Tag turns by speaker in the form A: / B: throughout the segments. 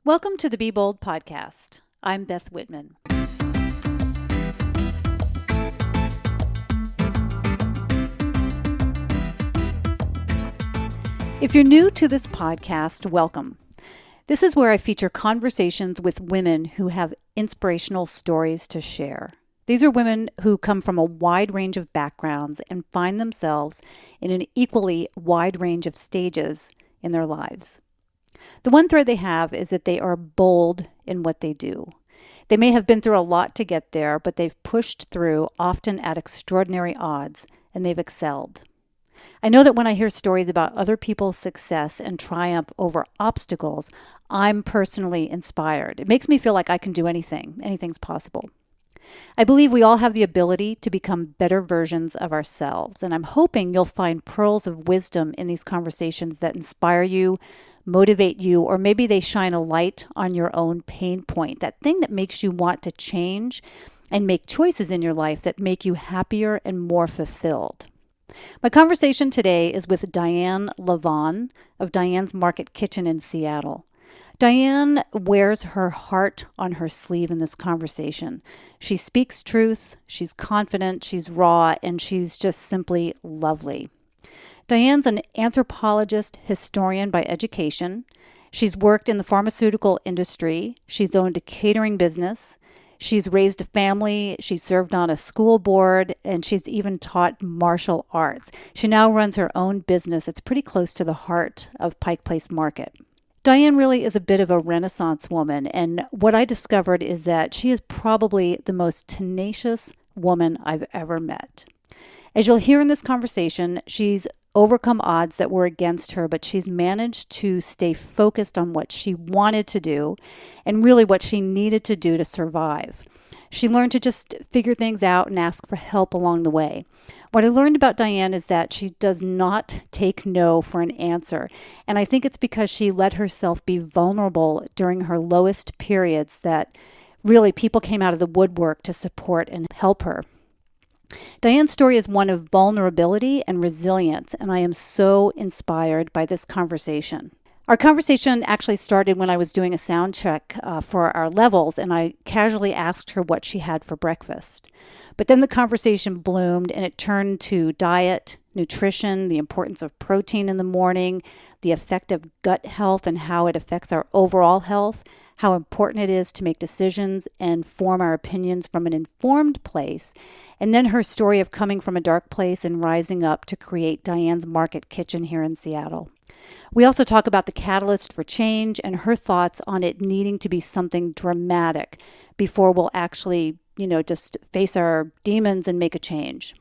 A: Welcome to the Be Bold podcast. I'm Beth Whitman. If you're new to this podcast, welcome. This is where I feature conversations with women who have inspirational stories to share. These are women who come from a wide range of backgrounds and find themselves in an equally wide range of stages in their lives. The one thread they have is that they are bold in what they do. They may have been through a lot to get there, but they've pushed through, often at extraordinary odds, and they've excelled. I know that when I hear stories about other people's success and triumph over obstacles, I'm personally inspired. It makes me feel like I can do anything. Anything's possible. I believe we all have the ability to become better versions of ourselves, and I'm hoping you'll find pearls of wisdom in these conversations that inspire you, motivate you, or maybe they shine a light on your own pain point, that thing that makes you want to change and make choices in your life that make you happier and more fulfilled. My conversation today is with Diane LaVonne of Diane's Market Kitchen in Seattle. Diane wears her heart on her sleeve in this conversation. She speaks truth, she's confident, she's raw, and she's just simply lovely. Diane's an anthropologist, historian by education. She's worked in the pharmaceutical industry. She's owned a catering business. She's raised a family, she's served on a school board, and she's even taught martial arts. She now runs her own business. It's pretty close to the heart of Pike Place Market. Diane really is a bit of a Renaissance woman, and what I discovered is that she is probably the most tenacious woman I've ever met. As you'll hear in this conversation, she's overcome odds that were against her, but she's managed to stay focused on what she wanted to do and really what she needed to do to survive. She learned to just figure things out and ask for help along the way. What I learned about Diane is that she does not take no for an answer, and I think it's because she let herself be vulnerable during her lowest periods that really people came out of the woodwork to support and help her. Diane's story is one of vulnerability and resilience, and I am so inspired by this conversation. Our conversation actually started when I was doing a sound check for our levels, and I casually asked her what she had for breakfast. But then the conversation bloomed, and it turned to diet, nutrition, the importance of protein in the morning, the effect of gut health and how it affects our overall health, how important it is to make decisions and form our opinions from an informed place, and then her story of coming from a dark place and rising up to create Diane's Market Kitchen here in Seattle. We also talk about the catalyst for change and her thoughts on it needing to be something dramatic before we'll actually, just face our demons and make a change.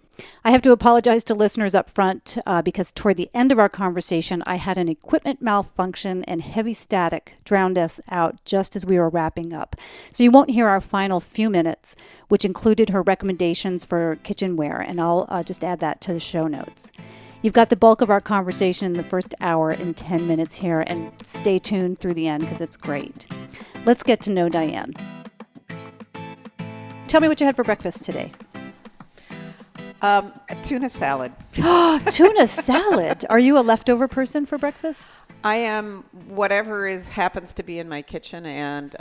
A: I have to apologize to listeners up front because toward the end of our conversation, I had an equipment malfunction and heavy static drowned us out just as we were wrapping up. So you won't hear our final few minutes, which included her recommendations for kitchenware, and I'll just add that to the show notes. You've got the bulk of our conversation in the first hour and 10 minutes here, and stay tuned through the end because it's great. Let's get to know Diane. Tell me what you had for breakfast today.
B: A tuna salad.
A: Tuna salad. Are you a leftover person for breakfast?
B: I am whatever happens to be in my kitchen and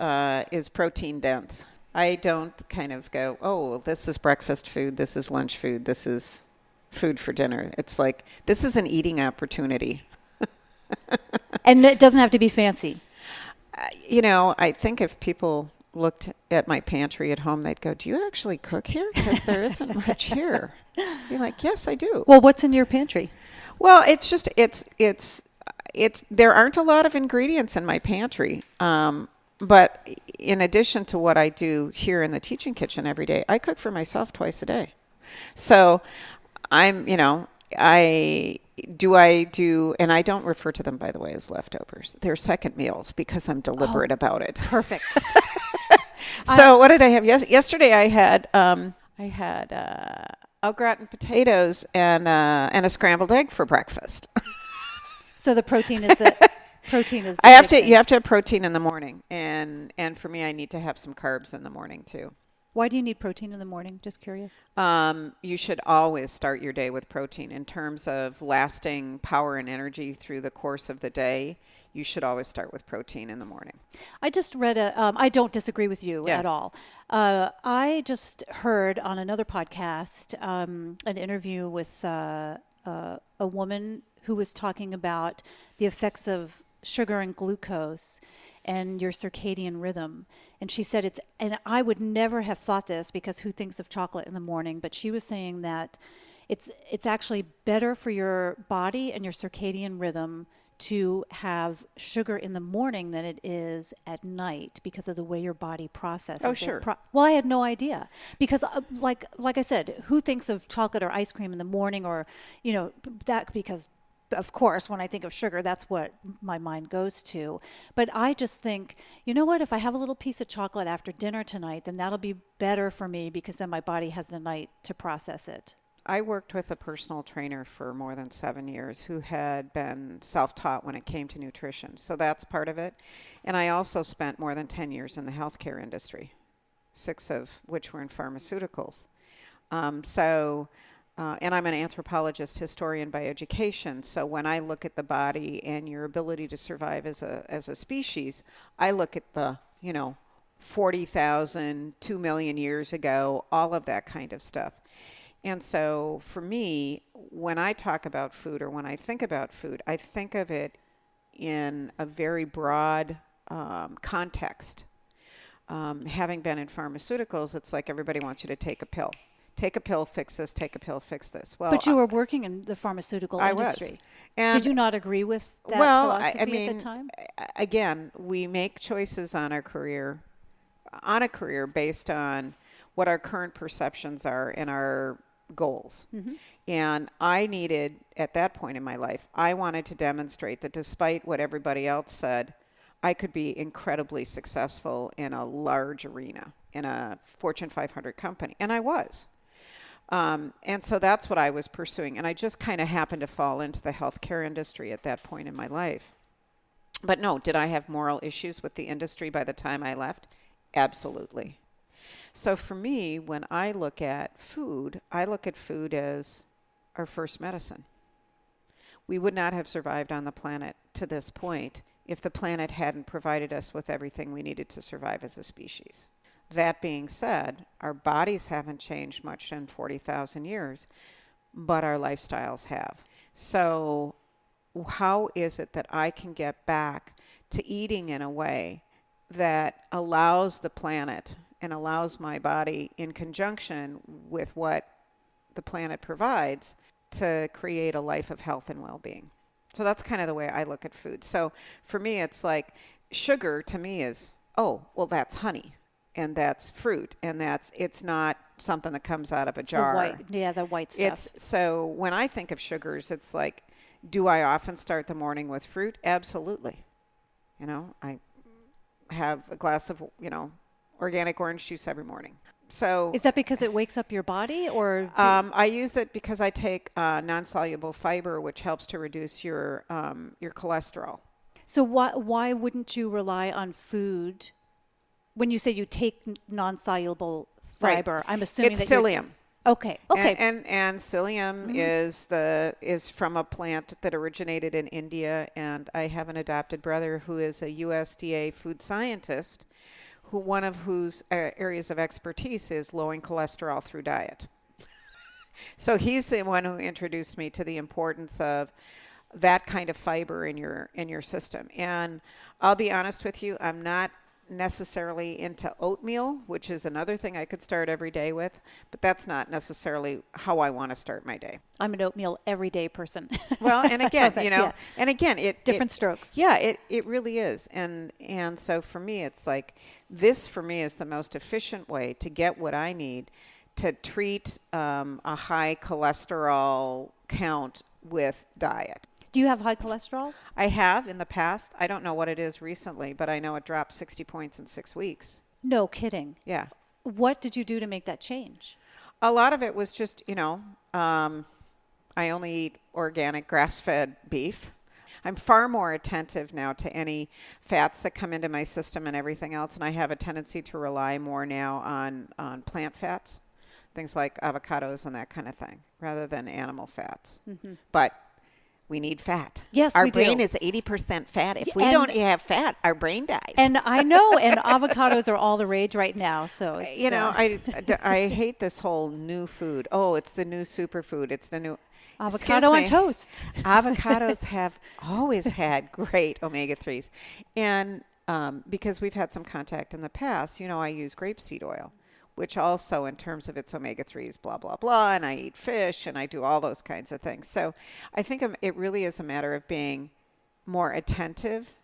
B: is protein dense. I don't kind of go, oh, this is breakfast food, this is lunch food, this is food for dinner. It's like, this is an eating opportunity.
A: And it doesn't have to be fancy.
B: I think if people looked at my pantry at home, they'd go, do you actually cook here? Because there isn't much here. You're like, yes, I do.
A: Well, what's in your pantry?
B: Well, it's just, there aren't a lot of ingredients in my pantry. But in addition to what I do here in the teaching kitchen every day, I cook for myself twice a day. So I do, and I don't refer to them, by the way, as leftovers. They're second meals because I'm deliberate about it.
A: Perfect.
B: So what did I have? Yesterday I had au gratin potatoes and a scrambled egg for breakfast.
A: So the protein is the
B: you have to have protein in the morning, and for me, I need to have some carbs in the morning too.
A: Why do you need protein in the morning? Just curious.
B: You should always start your day with protein in terms of lasting power and energy through the course of the day. you should always start with protein in the morning.
A: I just read I don't disagree with you at all. I just heard on another podcast an interview with a woman who was talking about the effects of sugar and glucose and your circadian rhythm. And she said and I would never have thought this because who thinks of chocolate in the morning? But she was saying that it's actually better for your body and your circadian rhythm to have sugar in the morning than it is at night because of the way your body processes
B: Oh, sure.
A: Well, I had no idea because like I said, who thinks of chocolate or ice cream in the morning or, that because of course, when I think of sugar, that's what my mind goes to. But I just think, you know what, if I have a little piece of chocolate after dinner tonight, then that'll be better for me because then my body has the night to process it.
B: I worked with a personal trainer for more than 7 years who had been self-taught when it came to nutrition. So that's part of it. And I also spent more than 10 years in the healthcare industry, 6 of which were in pharmaceuticals. And I'm an anthropologist, historian by education. So when I look at the body and your ability to survive as a species, I look at the, 40,000, 2 million years ago, all of that kind of stuff. And so for me, when I talk about food or when I think about food, I think of it in a very broad context. Having been in pharmaceuticals, it's like everybody wants you to take a pill. Take a pill, fix this, take a pill, fix this. Well,
A: but you were working in the pharmaceutical industry.
B: Was. And
A: did you not agree with that philosophy
B: at
A: the time?
B: Again, we make choices on a career based on what our current perceptions are and our goals. Mm-hmm. And I needed, at that point in my life, I wanted to demonstrate that despite what everybody else said, I could be incredibly successful in a large arena, in a Fortune 500 company. And I was. And so that's what I was pursuing. And I just kind of happened to fall into the healthcare industry at that point in my life. But no, did I have moral issues with the industry by the time I left? Absolutely. So for me, when I look at food as our first medicine. We would not have survived on the planet to this point if the planet hadn't provided us with everything we needed to survive as a species. That being said, our bodies haven't changed much in 40,000 years, but our lifestyles have. So how is it that I can get back to eating in a way that allows the planet and allows my body in conjunction with what the planet provides to create a life of health and well-being? So that's kind of the way I look at food. So for me, it's like sugar to me is, oh, well, that's honey. And that's fruit, and it's not something that comes out of a jar.
A: The white stuff.
B: So when I think of sugars, it's like, do I often start the morning with fruit? Absolutely. I have a glass of, organic orange juice every morning. So
A: is that because it wakes up your body, or?
B: I use it because I take non-soluble fiber, which helps to reduce your cholesterol.
A: So why wouldn't you rely on food? When you say you take non-soluble fiber, right. I'm assuming
B: it's psyllium.
A: Okay.
B: And psyllium is from a plant that originated in India, and I have an adopted brother who is a USDA food scientist, one of whose areas of expertise is lowering cholesterol through diet. So he's the one who introduced me to the importance of that kind of fiber in your system. And I'll be honest with you, I'm not necessarily into oatmeal, which is another thing I could start every day with, but that's not necessarily how I want to start my day.
A: I'm an oatmeal everyday person.
B: Well, and again, and again,
A: different strokes.
B: Yeah, it really is. And so for me, it's like, this for me is the most efficient way to get what I need to treat a high cholesterol count with diet.
A: Do you have high cholesterol?
B: I have in the past. I don't know what it is recently, but I know it dropped 60 points in 6 weeks.
A: No kidding.
B: Yeah.
A: What did you do to make that change?
B: A lot of it was just, I only eat organic grass-fed beef. I'm far more attentive now to any fats that come into my system and everything else, and I have a tendency to rely more now on plant fats, things like avocados and that kind of thing, rather than animal fats. Mm-hmm. But we need fat.
A: Yes,
B: our
A: we do.
B: brain is 80% fat. If we don't have fat, our brain dies.
A: And I know, and avocados are all the rage right now. So it's,
B: I hate this whole new food. Oh, it's the new superfood. It's the new
A: avocado on toast.
B: Avocados have always had great omega-3s, and because we've had some contact in the past, I use grapeseed oil, which also in terms of its omega-3s, blah, blah, blah, and I eat fish and I do all those kinds of things. So I think it really is a matter of being more attentive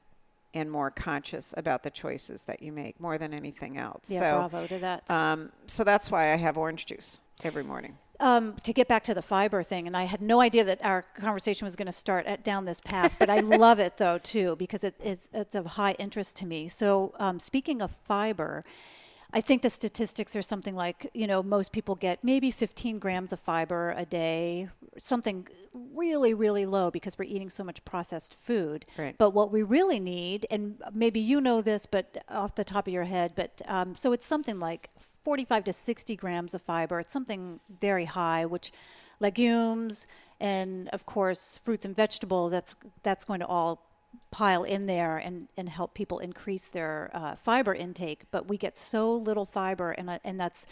B: and more conscious about the choices that you make more than anything else.
A: Yeah,
B: so,
A: bravo to that.
B: So that's why I have orange juice every morning.
A: To get back to the fiber thing, and I had no idea that our conversation was going to start down this path, but I love it though too, because it's of high interest to me. So speaking of fiber, I think the statistics are something like, most people get maybe 15 grams of fiber a day, something really, really low because we're eating so much processed food.
B: Right.
A: But what we really need, and maybe you know this, but off the top of your head, but so it's something like 45 to 60 grams of fiber. It's something very high, which legumes and, of course, fruits and vegetables, that's going to all pile in there and help people increase their fiber intake. But we get so little fiber, and that's,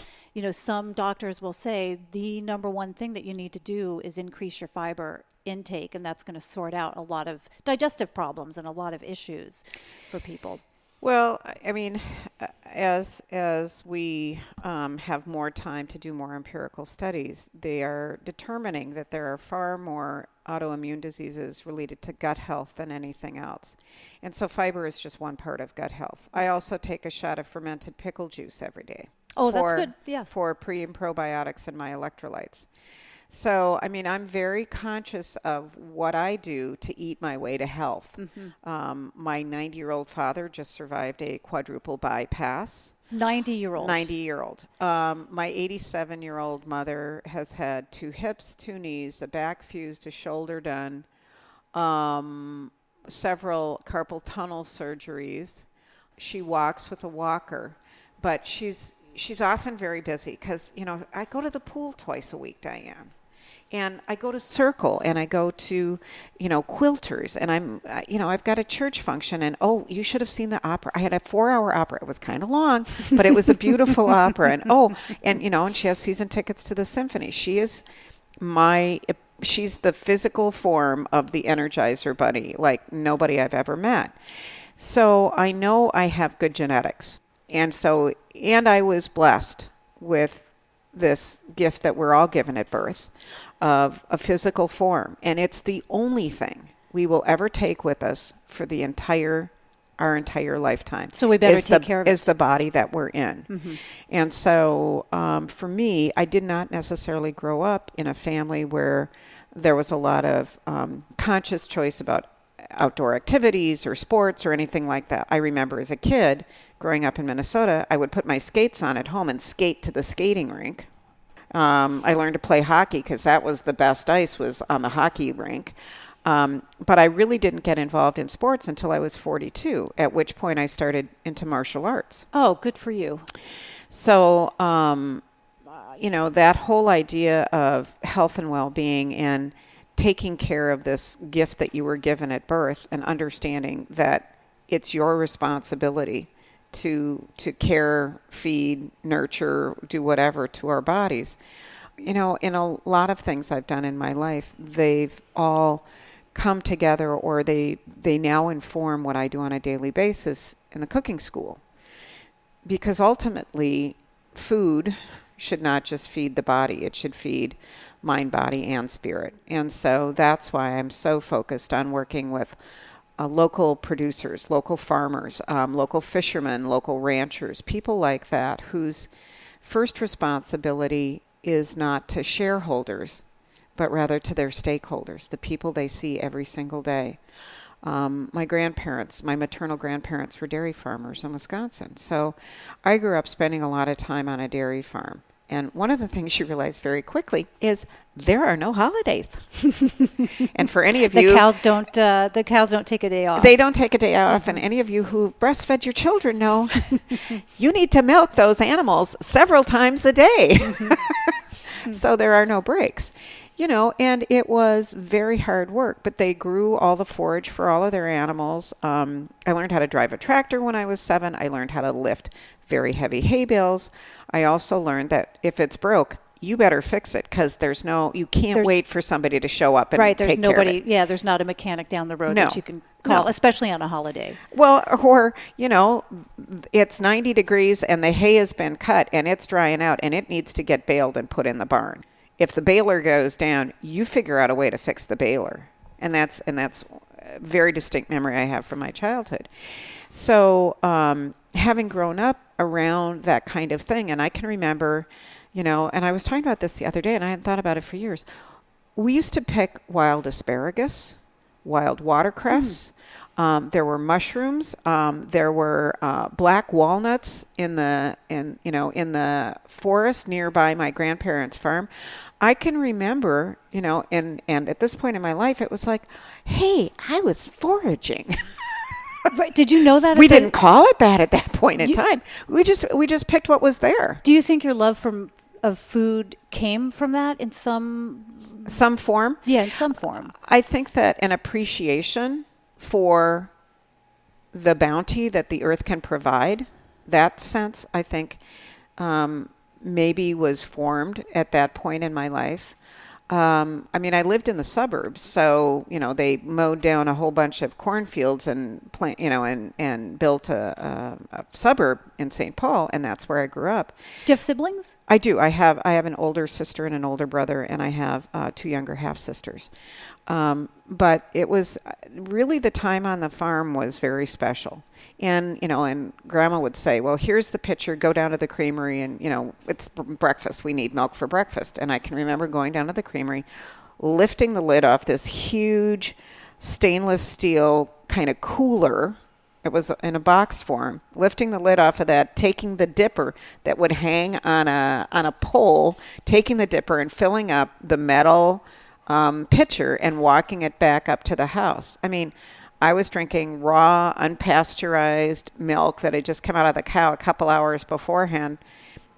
A: some doctors will say the number one thing that you need to do is increase your fiber intake, and that's going to sort out a lot of digestive problems and a lot of issues for people.
B: Well, I mean, as we have more time to do more empirical studies, they are determining that there are far more autoimmune diseases related to gut health than anything else. And so fiber is just one part of gut health. I also take a shot of fermented pickle juice every day.
A: Oh, that's good. Yeah.
B: For pre and probiotics and my electrolytes. So, I mean, I'm very conscious of what I do to eat my way to health. Mm-hmm. My 90-year-old father just survived a quadruple bypass.
A: 90-year-old.
B: My 87-year-old mother has had 2 hips, 2 knees, a back fused, a shoulder done, several carpal tunnel surgeries. She walks with a walker, but she's often very busy because, I go to the pool twice a week, Diane. And I go to Circle, and I go to, Quilters, and I've got a church function, and you should have seen the opera. I had a 4-hour opera. It was kind of long, but it was a beautiful opera. And and she has season tickets to the symphony. She's the physical form of the Energizer Bunny, like nobody I've ever met. So I know I have good genetics. And I was blessed with this gift that we're all given at birth of a physical form. And it's the only thing we will ever take with us for our entire lifetime.
A: So we better take care of it.
B: Is the body that we're in. Mm-hmm. And so for me, I did not necessarily grow up in a family where there was a lot of conscious choice about outdoor activities or sports or anything like that. I remember as a kid growing up in Minnesota, I would put my skates on at home and skate to the skating rink. I learned to play hockey because that was the best ice was on the hockey rink. But I really didn't get involved in sports until I was 42, at which point I started into martial arts.
A: Oh, good for you.
B: So, that whole idea of health and well-being and taking care of this gift that you were given at birth and understanding that it's your responsibility to care, feed, nurture, do whatever to our bodies. In a lot of things I've done in my life, they've all come together, or they now inform what I do on a daily basis in the cooking school. Because ultimately, food should not just feed the body, it should feed mind, body, and spirit. And so that's why I'm so focused on working with local producers, local farmers, local fishermen, local ranchers, people like that, whose first responsibility is not to shareholders, but rather to their stakeholders, the people they see every single day. My maternal grandparents were dairy farmers in Wisconsin. So I grew up spending a lot of time on a dairy farm. And one of the things you realize very quickly is there are no holidays. And for any of you,
A: the cows don't take a day off.
B: They don't take a day off. And any of you who breastfed your children know you need to milk those animals several times a day. So there are no breaks. and it was very hard work, but they grew all the forage for all of their animals. I learned how to drive a tractor when I was 7. I learned how to lift very heavy hay bales. I also learned that if it's broke, you better fix it, because you can't wait for somebody to show up and take care of it.
A: Yeah, there's not a mechanic down the road that you can call, especially on a holiday.
B: Well, or, it's 90 degrees and the hay has been cut and it's drying out and it needs to get baled and put in the barn. If the baler goes down, you figure out a way to fix the baler. And that's a very distinct memory I have from my childhood. So having grown up around that kind of thing, and I can remember, and I was talking about this the other day, and I hadn't thought about it for years. We used to pick wild asparagus, wild watercress. There were mushrooms. There were black walnuts in the forest nearby my grandparents' farm. I can remember, and at this point in my life, it was like, hey, I was foraging.
A: Right. Did you know that?
B: We didn't call it that at that point in time. We just picked what was there.
A: Do you think your love of food came from that in some
B: form?
A: Yeah, in some form.
B: I think that an appreciation for the bounty that the earth can provide, that sense, I think, maybe was formed at that point in my life. I lived in the suburbs, so, they mowed down a whole bunch of cornfields and and built a suburb in St. Paul, and that's where I grew up.
A: Do you have siblings?
B: I do. I have an older sister and an older brother, and I have 2 younger half sisters. But it was really, the time on the farm was very special. And, and Grandma would say, well, here's the pitcher, go down to the creamery and, it's breakfast. We need milk for breakfast. And I can remember going down to the creamery, lifting the lid off this huge stainless steel kind of cooler. It was in a box form, lifting the lid off of that, taking the dipper that would hang on a pole, taking the dipper and filling up the metal pitcher and walking it back up to the house. I was drinking raw, unpasteurized milk that had just come out of the cow a couple hours beforehand.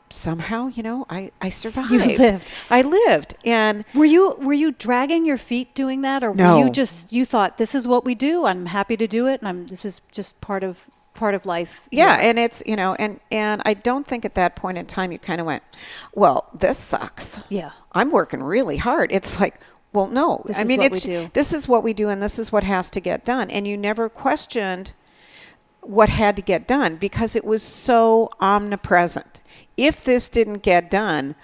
B: Somehow, I survived.
A: You lived.
B: I lived. And
A: were you dragging your feet doing that, or
B: no.
A: were you thought, this is what we do, I'm happy to do it, and this is just part of life?
B: Yeah, and it's, and I don't think at that point in time you kind of went, well, this sucks.
A: Yeah.
B: I'm working really hard. It's like, well, no.
A: This is what we do,
B: and this is what has to get done. And you never questioned what had to get done because it was so omnipresent. If this didn't get done,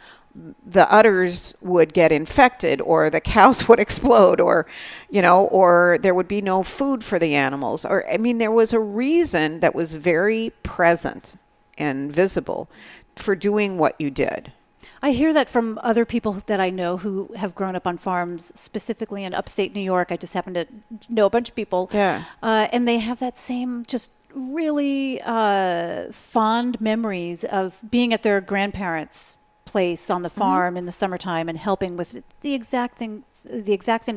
B: the udders would get infected, or the cows would explode, or there would be no food for the animals. There was a reason that was very present and visible for doing what you did.
A: I hear that from other people that I know who have grown up on farms, specifically in upstate New York. I just happen to know a bunch of people.
B: Yeah.
A: And they have that same just really fond memories of being at their grandparents' place on the farm in the summertime and helping with the exact same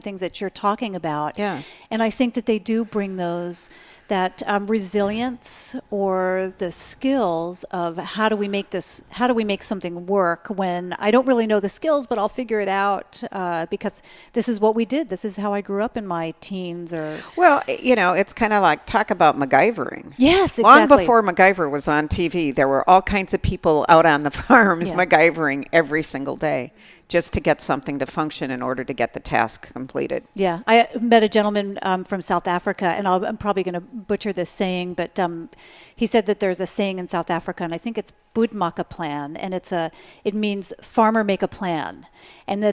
A: things that you're talking about.
B: Yeah.
A: And I think that they do bring that resilience, or the skills of how do we make something work when I don't really know the skills, but I'll figure it out because this is what we did. This is how I grew up in my teens.
B: Well, it's kind of like, talk about MacGyvering.
A: Yes, exactly.
B: Long before MacGyver was on TV, there were all kinds of people out on the farms MacGyvering every single day, just to get something to function in order to get the task completed. Yeah.
A: I met a gentleman from South Africa, and I'm probably going to butcher this saying, but he said that there's a saying in South Africa, and I think it's Boed maak 'n plan, and it means farmer make a plan. And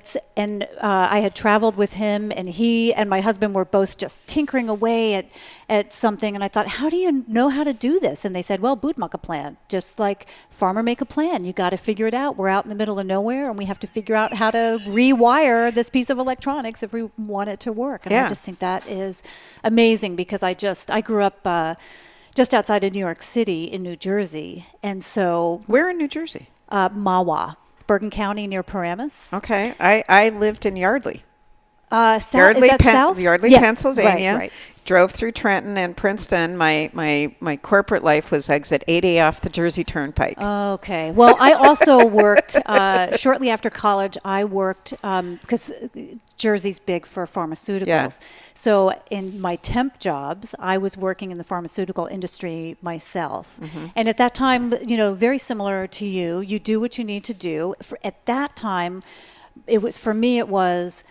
A: I had traveled with him, and he and my husband were both just tinkering away at something, and I thought, how do you know how to do this? And they said, well, Boed maak 'n plan, just like farmer make a plan. You got to figure it out. We're out in the middle of nowhere, and we have to figure out how to rewire this piece of electronics if we want it to work. And I just think that is amazing, because I grew up just outside of New York City in New Jersey. And so...
B: Where in New Jersey?
A: Mahwah, Bergen County near Paramus.
B: Okay. I lived in Yardley.
A: South? Is that south?
B: Yardley,
A: yeah.
B: Pennsylvania.
A: Right.
B: drove through Trenton and Princeton. My corporate life was exit 80 off the Jersey Turnpike.
A: Okay. Well, I also worked shortly after college. I worked because Jersey's big for pharmaceuticals.
B: Yeah.
A: So in my temp jobs, I was working in the pharmaceutical industry myself. And at that time, very similar to you, you do what you need to do. At that time, it was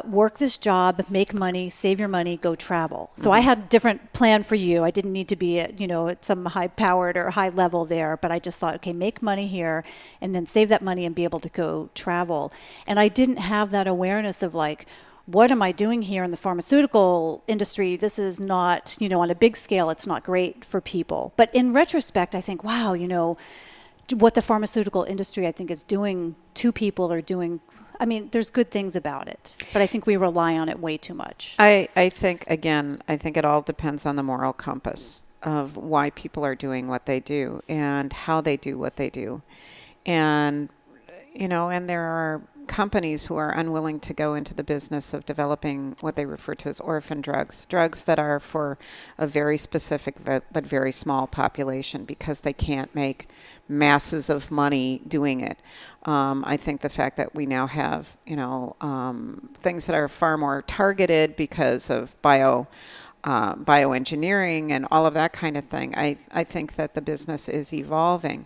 A: work this job, make money, save your money, go travel. So I had a different plan for you. I didn't need to be at some high-powered or high level there, but I just thought, okay, make money here and then save that money and be able to go travel. And I didn't have that awareness of like, what am I doing here in the pharmaceutical industry? This is not, on a big scale, it's not great for people. But in retrospect, I think, wow, what the pharmaceutical industry, I think, is doing to people or doing. I mean, there's good things about it, but I think we rely on it way too much.
B: I think it all depends on the moral compass of why people are doing what they do and how they do what they do. And, and there are companies who are unwilling to go into the business of developing what they refer to as orphan drugs that are for a very specific but very small population because they can't make masses of money doing it. I think the fact that we now have, things that are far more targeted because of bioengineering and all of that kind of thing, I think that the business is evolving.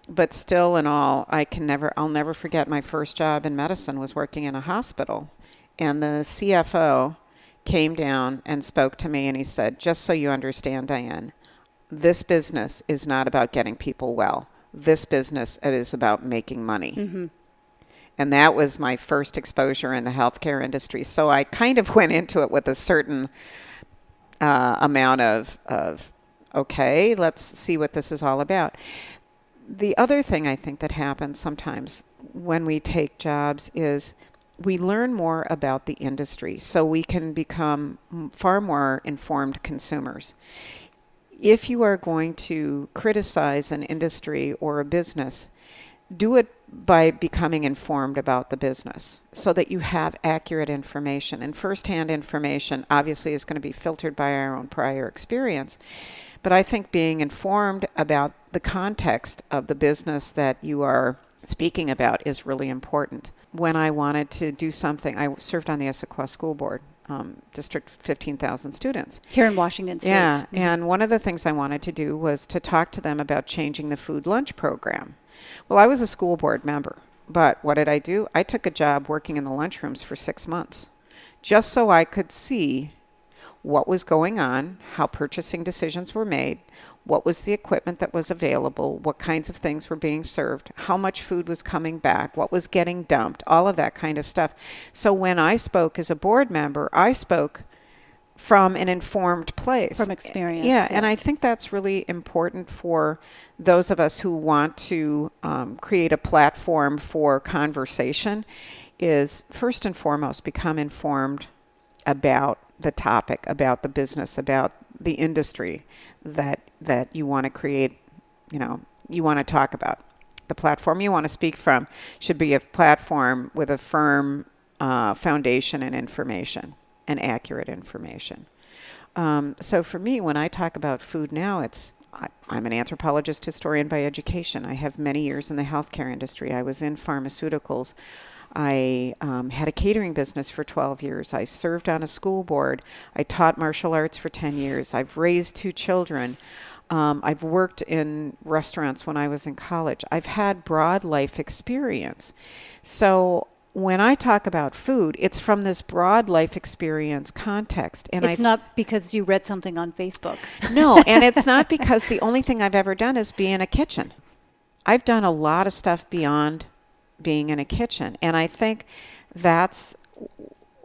B: But still in all, I'll never forget my first job in medicine was working in a hospital. And the CFO came down and spoke to me and he said, just so you understand, Diane, this business is not about getting people well. This business is about making money. And that was my first exposure in the healthcare industry. So I kind of went into it with a certain amount of, okay, let's see what this is all about. The other thing I think that happens sometimes when we take jobs is we learn more about the industry so we can become far more informed consumers. If you are going to criticize an industry or a business, do it by becoming informed about the business so that you have accurate information. And firsthand information obviously is going to be filtered by our own prior experience. But I think being informed about the context of the business that you are speaking about is really important. When I wanted to do something, I served on the Issaquah School Board. District 15,000 students.
A: Here in Washington State.
B: Yeah, and one of the things I wanted to do was to talk to them about changing the food lunch program. Well, I was a school board member, but what did I do? I took a job working in the lunchrooms for 6 months just so I could see what was going on, how purchasing decisions were made, what was the equipment that was available, what kinds of things were being served, how much food was coming back, what was getting dumped, all of that kind of stuff. So when I spoke as a board member, I spoke from an informed place.
A: From experience.
B: Yeah, and I think that's really important for those of us who want to create a platform for conversation is first and foremost become informed about the topic, about the business, about the industry that you want to create, you want to talk about. The platform you want to speak from should be a platform with a firm foundation and information and accurate information. So for me, when I talk about food now, I'm an anthropologist historian by education. I have many years in the healthcare industry. I was in pharmaceuticals. I had a catering business for 12 years. I served on a school board. I taught martial arts for 10 years. I've raised 2 children. I've worked in restaurants when I was in college. I've had broad life experience. So when I talk about food, it's from this broad life experience context. And
A: it's not because you read something on Facebook.
B: No, and it's not because the only thing I've ever done is be in a kitchen. I've done a lot of stuff beyond being in a kitchen. And I think that's,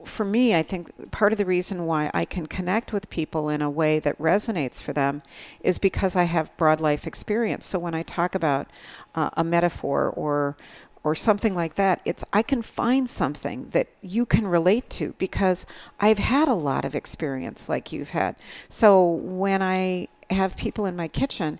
B: for me, I think part of the reason why I can connect with people in a way that resonates for them is because I have broad life experience. So when I talk about a metaphor or something like that, I can find something that you can relate to because I've had a lot of experience like you've had. So when I have people in my kitchen,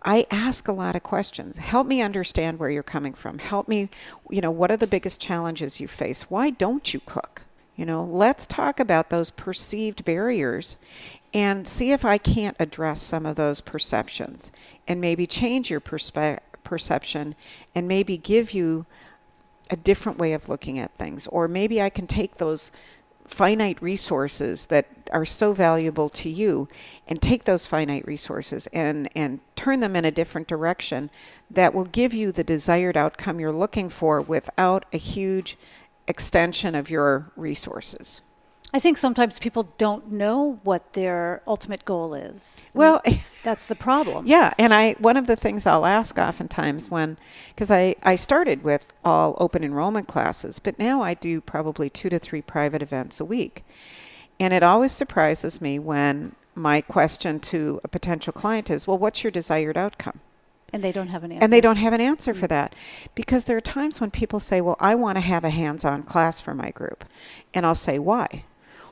B: I ask a lot of questions. Help me understand where you're coming from. Help me, what are the biggest challenges you face? Why don't you cook? Let's talk about those perceived barriers and see if I can't address some of those perceptions and maybe change your perception and maybe give you a different way of looking at things. Or maybe I can take those finite resources that are so valuable to you and take those finite resources and turn them in a different direction that will give you the desired outcome you're looking for without a huge extension of your resources.
A: I think sometimes people don't know what their ultimate goal is.
B: Well,
A: that's the problem.
B: Yeah, and one of the things I'll ask oftentimes because I started with all open enrollment classes, but now I do probably 2 to 3 private events a week. And it always surprises me when my question to a potential client is, well, what's your desired outcome?
A: And they don't have an answer.
B: And they don't have an answer for that. Because there are times when people say, well, I want to have a hands-on class for my group. And I'll say, why?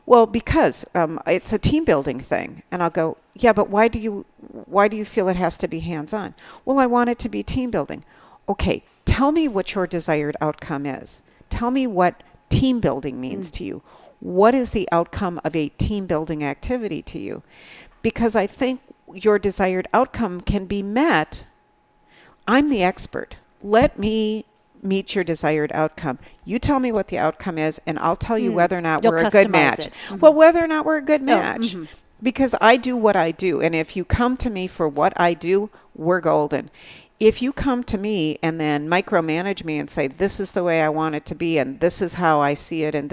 B: Well, because it's a team building thing. And I'll go, yeah, but why do you feel it has to be hands-on? Well, I want it to be team building. Okay, tell me what your desired outcome is. Tell me what team building means to you. What is the outcome of a team building activity to you? Because I think your desired outcome can be met. I'm the expert. Let me meet your desired outcome. You tell me what the outcome is, and I'll tell you whether or not we're a good match. Well, whether or not we're a good match. Because I do what I do. And if you come to me for what I do, we're golden. If you come to me and then micromanage me and say, this is the way I want it to be, and this is how I see it, and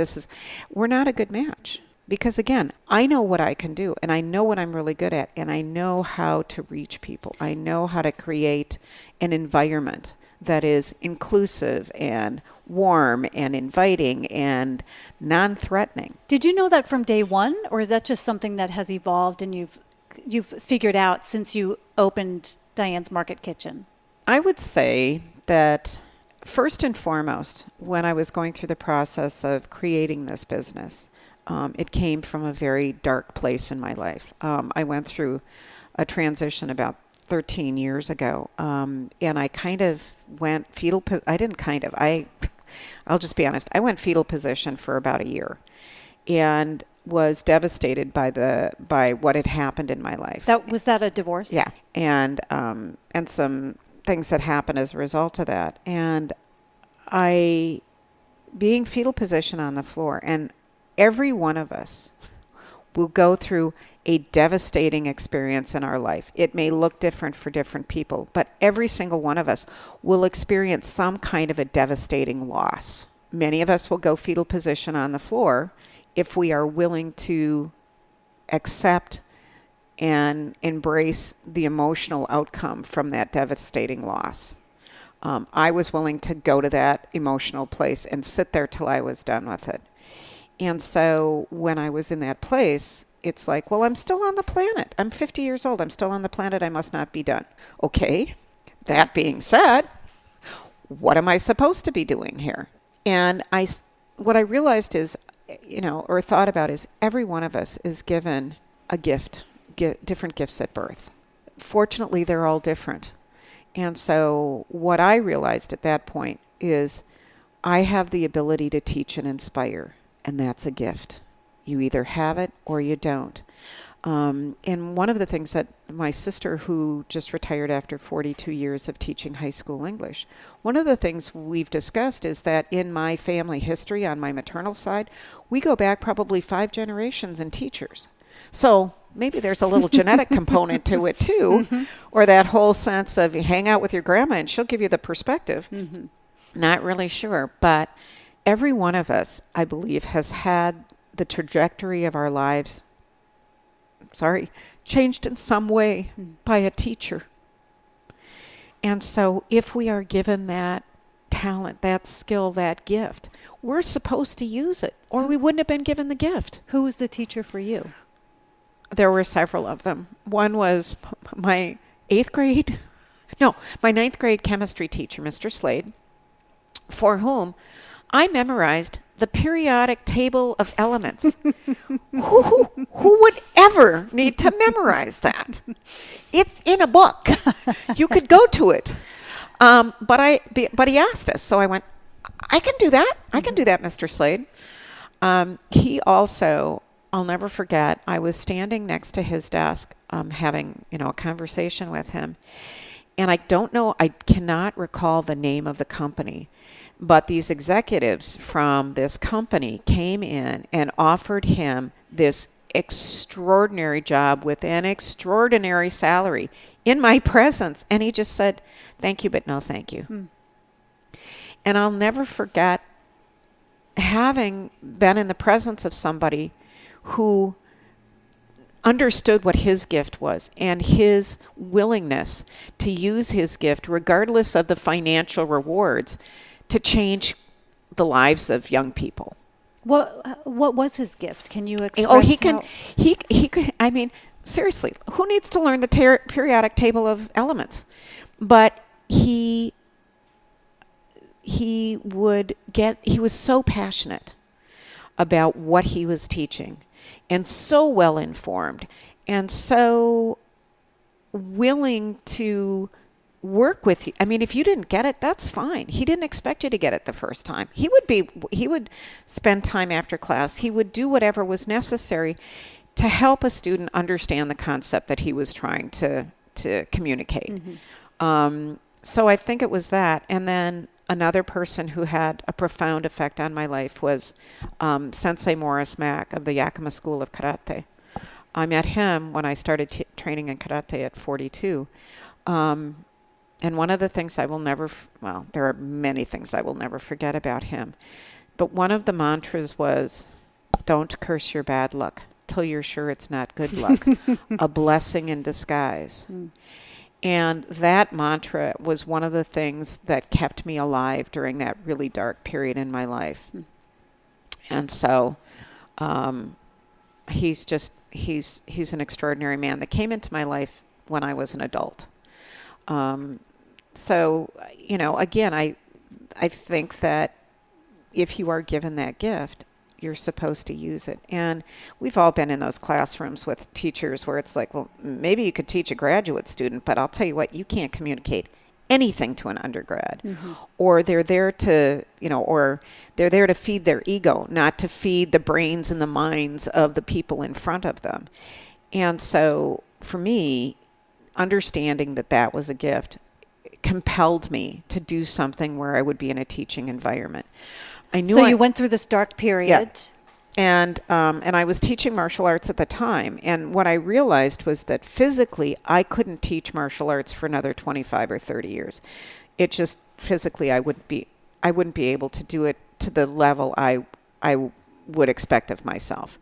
B: we're not a good match. Because again, I know what I can do, and I know what I'm really good at, and I know how to reach people. I know how to create an environment that is inclusive and warm and inviting and non-threatening.
A: Did you know that from day one, or is that just something that has evolved and you've figured out since you opened Diane's Market Kitchen?
B: I would say that first and foremost, when I was going through the process of creating this business, it came from a very dark place in my life. I went through a transition about 13 years ago, and I kind of went fetal. I'll just be honest. I went fetal position for about a year, and was devastated by what had happened in my life.
A: Was that a divorce?
B: Yeah, and some things that happened as a result of that, and being fetal position on the floor, and every one of us will go through a devastating experience in our life. It may look different for different people, but every single one of us will experience some kind of a devastating loss. Many of us will go fetal position on the floor if we are willing to accept and embrace the emotional outcome from that devastating loss. I was willing to go to that emotional place and sit there till I was done with it. And so when I was in that place, it's like, well, I'm still on the planet. I'm 50 years old. I'm still on the planet. I must not be done. Okay. That being said, what am I supposed to be doing here? And what I realized is, or thought about is, every one of us is given a gift, different gifts at birth. Fortunately, they're all different. And so what I realized at that point is I have the ability to teach and inspire, and that's a gift. You either have it or you don't. And one of the things that my sister, who just retired after 42 years of teaching high school English, one of the things we've discussed is that in my family history on my maternal side, we go back probably 5 generations in teachers. So maybe there's a little genetic component to it too, or that whole sense of you hang out with your grandma and she'll give you the perspective. Not really sure, but every one of us, I believe, has had the trajectory of our lives, changed in some way by a teacher. And so if we are given that talent, that skill, that gift, we're supposed to use it, or we wouldn't have been given the gift.
A: Who was the teacher for you?
B: There were several of them. One was my ninth grade chemistry teacher, Mr. Slade, for whom I memorized the periodic table of elements. Who would ever need to memorize that? It's in a book. You could go to it. But he asked us, so I went, I can do that. I can do that, Mr. Slade. He also, I'll never forget, I was standing next to his desk having, a conversation with him. And I cannot recall the name of the company, but these executives from this company came in and offered him this extraordinary job with an extraordinary salary in my presence. And he just said, thank you, but no thank you. And I'll never forget having been in the presence of somebody who understood what his gift was and his willingness to use his gift, regardless of the financial rewards, to change the lives of young people.
A: What was his gift? Can you express?
B: Oh, he could. I mean, seriously, who needs to learn the periodic table of elements? But he was so passionate about what he was teaching and so well informed and so willing to work with you. I mean, if you didn't get it, that's fine. He didn't expect you to get it the first time. He would spend time after class. He would do whatever was necessary to help a student understand the concept that he was trying to communicate. So I think it was that. And then another person who had a profound effect on my life was Sensei Morris Mack of the Yakima School of Karate. I met him when I started training in karate at 42. And one of the things I will never, there are many things I will never forget about him. But one of the mantras was, don't curse your bad luck till you're sure it's not good luck. A blessing in disguise. And that mantra was one of the things that kept me alive during that really dark period in my life. And so he's an extraordinary man that came into my life when I was an adult. So, again, I think that if you are given that gift, you're supposed to use it. And we've all been in those classrooms with teachers where it's like, well, maybe you could teach a graduate student, but I'll tell you what, you can't communicate anything to an undergrad. Or they're there to, or they're there to feed their ego, not to feed the brains and the minds of the people in front of them. And so for me, understanding that was a gift compelled me to do something where I would be in a teaching environment.
A: You went through this dark period.
B: Yeah. And I was teaching martial arts at the time. And what I realized was that physically, I couldn't teach martial arts for another 25 or 30 years. It just physically, I wouldn't be able to do it to the level I would expect of myself.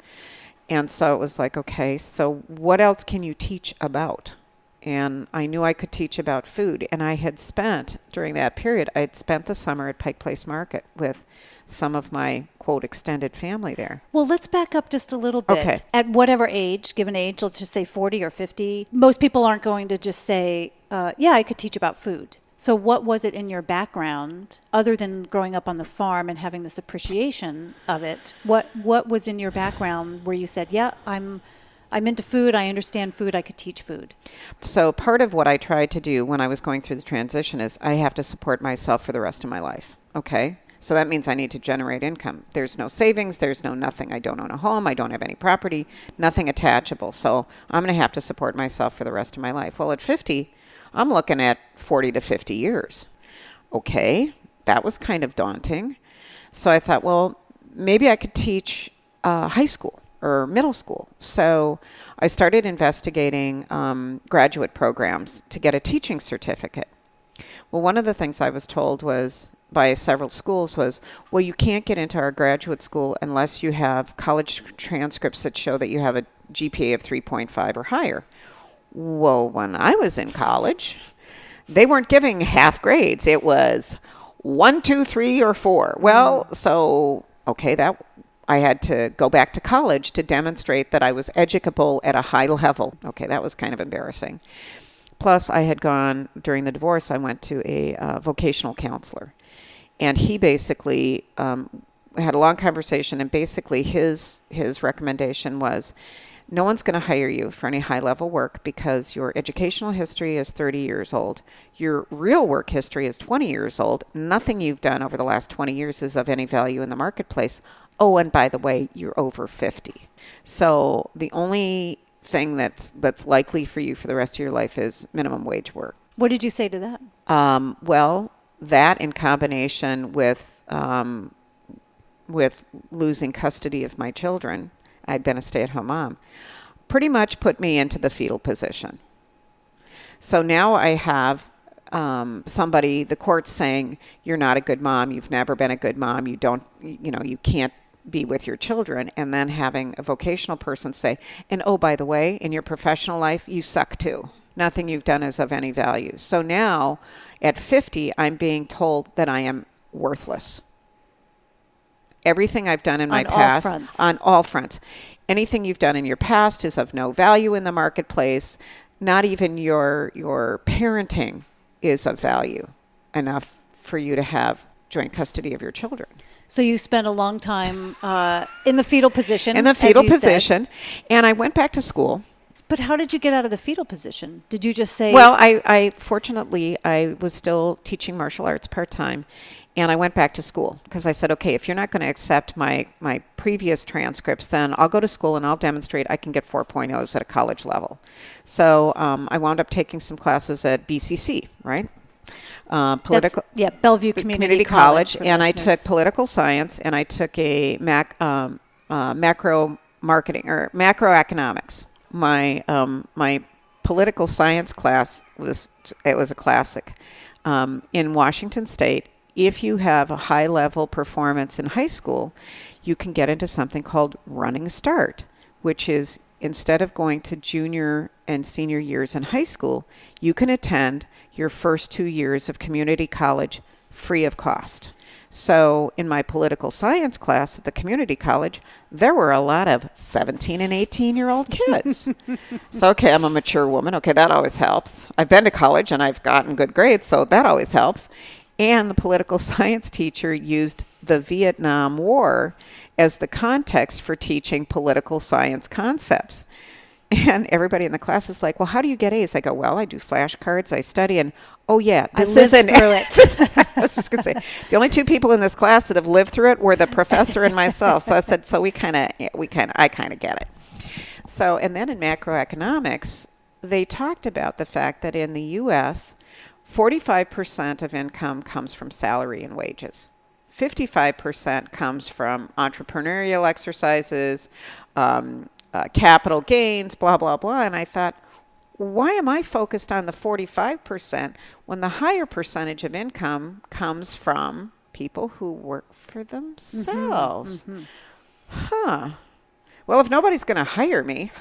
B: And so it was like, okay, so what else can you teach about? And I knew I could teach about food. And I had spent, during that period, I had spent the summer at Pike Place Market with some of my, quote, extended family there.
A: Well, let's back up just a little bit.
B: Okay.
A: At whatever age, given age, let's just say 40 or 50, most people aren't going to just say, I could teach about food. So what was it in your background, other than growing up on the farm and having this appreciation of it? What was in your background where you said, I'm into food, I understand food, I could teach food?
B: So part of what I tried to do when I was going through the transition is I have to support myself for the rest of my life, okay? So that means I need to generate income. There's no savings, there's no nothing. I don't own a home, I don't have any property, nothing attachable. So I'm going to have to support myself for the rest of my life. Well, at 50, I'm looking at 40 to 50 years. Okay, that was kind of daunting. So I thought, well, maybe I could teach high school or middle school. So I started investigating graduate programs to get a teaching certificate. Well, one of the things I was told by several schools was, well, you can't get into our graduate school unless you have college transcripts that show that you have a GPA of 3.5 or higher. Well, when I was in college, they weren't giving half grades. It was 1, 2, 3, or 4. Well, so, okay, that I had to go back to college to demonstrate that I was educable at a high level. Okay, that was kind of embarrassing. Plus, I had gone, during the divorce, I went to a vocational counselor. And he basically had a long conversation, and basically his recommendation was, no one's going to hire you for any high-level work because your educational history is 30 years old. Your real work history is 20 years old. Nothing you've done over the last 20 years is of any value in the marketplace. Oh, and by the way, you're over 50. So the only thing that's likely for you for the rest of your life is minimum wage work.
A: What did you say to that?
B: Well, that in combination with losing custody of my children, I'd been a stay-at-home mom, pretty much put me into the fetal position. So now I have somebody, the court's saying, you're not a good mom, you've never been a good mom, you can't be with your children, and then having a vocational person say, and oh, by the way, in your professional life, you suck too. Nothing you've done is of any value. So now, at 50, I'm being told that I am worthless. Everything I've done in my past, on all fronts, anything you've done in your past is of no value in the marketplace. Not even your parenting is of value enough for you to have joint custody of your children.
A: So you spent a long time in the fetal position.
B: In the fetal position, and I went back to school.
A: But how did you get out of the fetal position? Did you just say...
B: Well, I fortunately, I was still teaching martial arts part-time, and I went back to school because I said, okay, if you're not going to accept my previous transcripts, then I'll go to school and I'll demonstrate I can get 4.0s at a college level. So I wound up taking some classes at BCC, right?
A: Bellevue Community College.
B: And I took political science, and I took a macro marketing or macroeconomics. My political science class was a classic. In Washington State, if you have a high level performance in high school, you can get into something called Running Start, which is instead of going to junior and senior years in high school, you can attend your first 2 years of community college free of cost. So in my political science class at the community college, there were a lot of 17 and 18-year-old kids. So, okay, I'm a mature woman. Okay, that always helps. I've been to college and I've gotten good grades, so that always helps. And the political science teacher used the Vietnam War as the context for teaching political science concepts. And everybody in the class is like, well, how do you get A's? I go, well, I do flashcards, I study, and oh yeah, this isn't
A: through it.
B: I was just going to say, the only two people in this class that have lived through it were the professor and myself. So I said, so I kind of get it. So, and then in macroeconomics, they talked about the fact that in the U.S., 45% of income comes from salary and wages. 55% comes from entrepreneurial exercises, capital gains, blah, blah, blah. And I thought, why am I focused on the 45% when the higher percentage of income comes from people who work for themselves? Mm-hmm. Huh. Well, if nobody's going to hire me,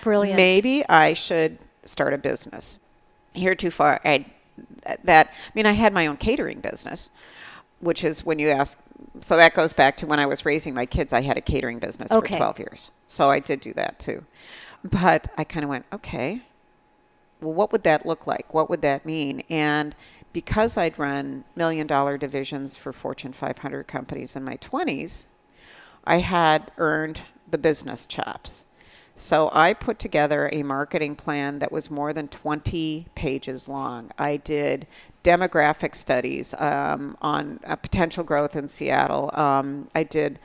A: brilliant.
B: Maybe I should start a business. Heretofore, I had my own catering business, which is when you ask, so that goes back to when I was raising my kids, I had a catering business for 12 years. So I did do that too. But I kind of went, okay, well, what would that look like? What would that mean? And because I'd run $1 million divisions for Fortune 500 companies in my 20s, I had earned the business chops. So I put together a marketing plan that was more than 20 pages long. I did demographic studies on potential growth in Seattle. I did,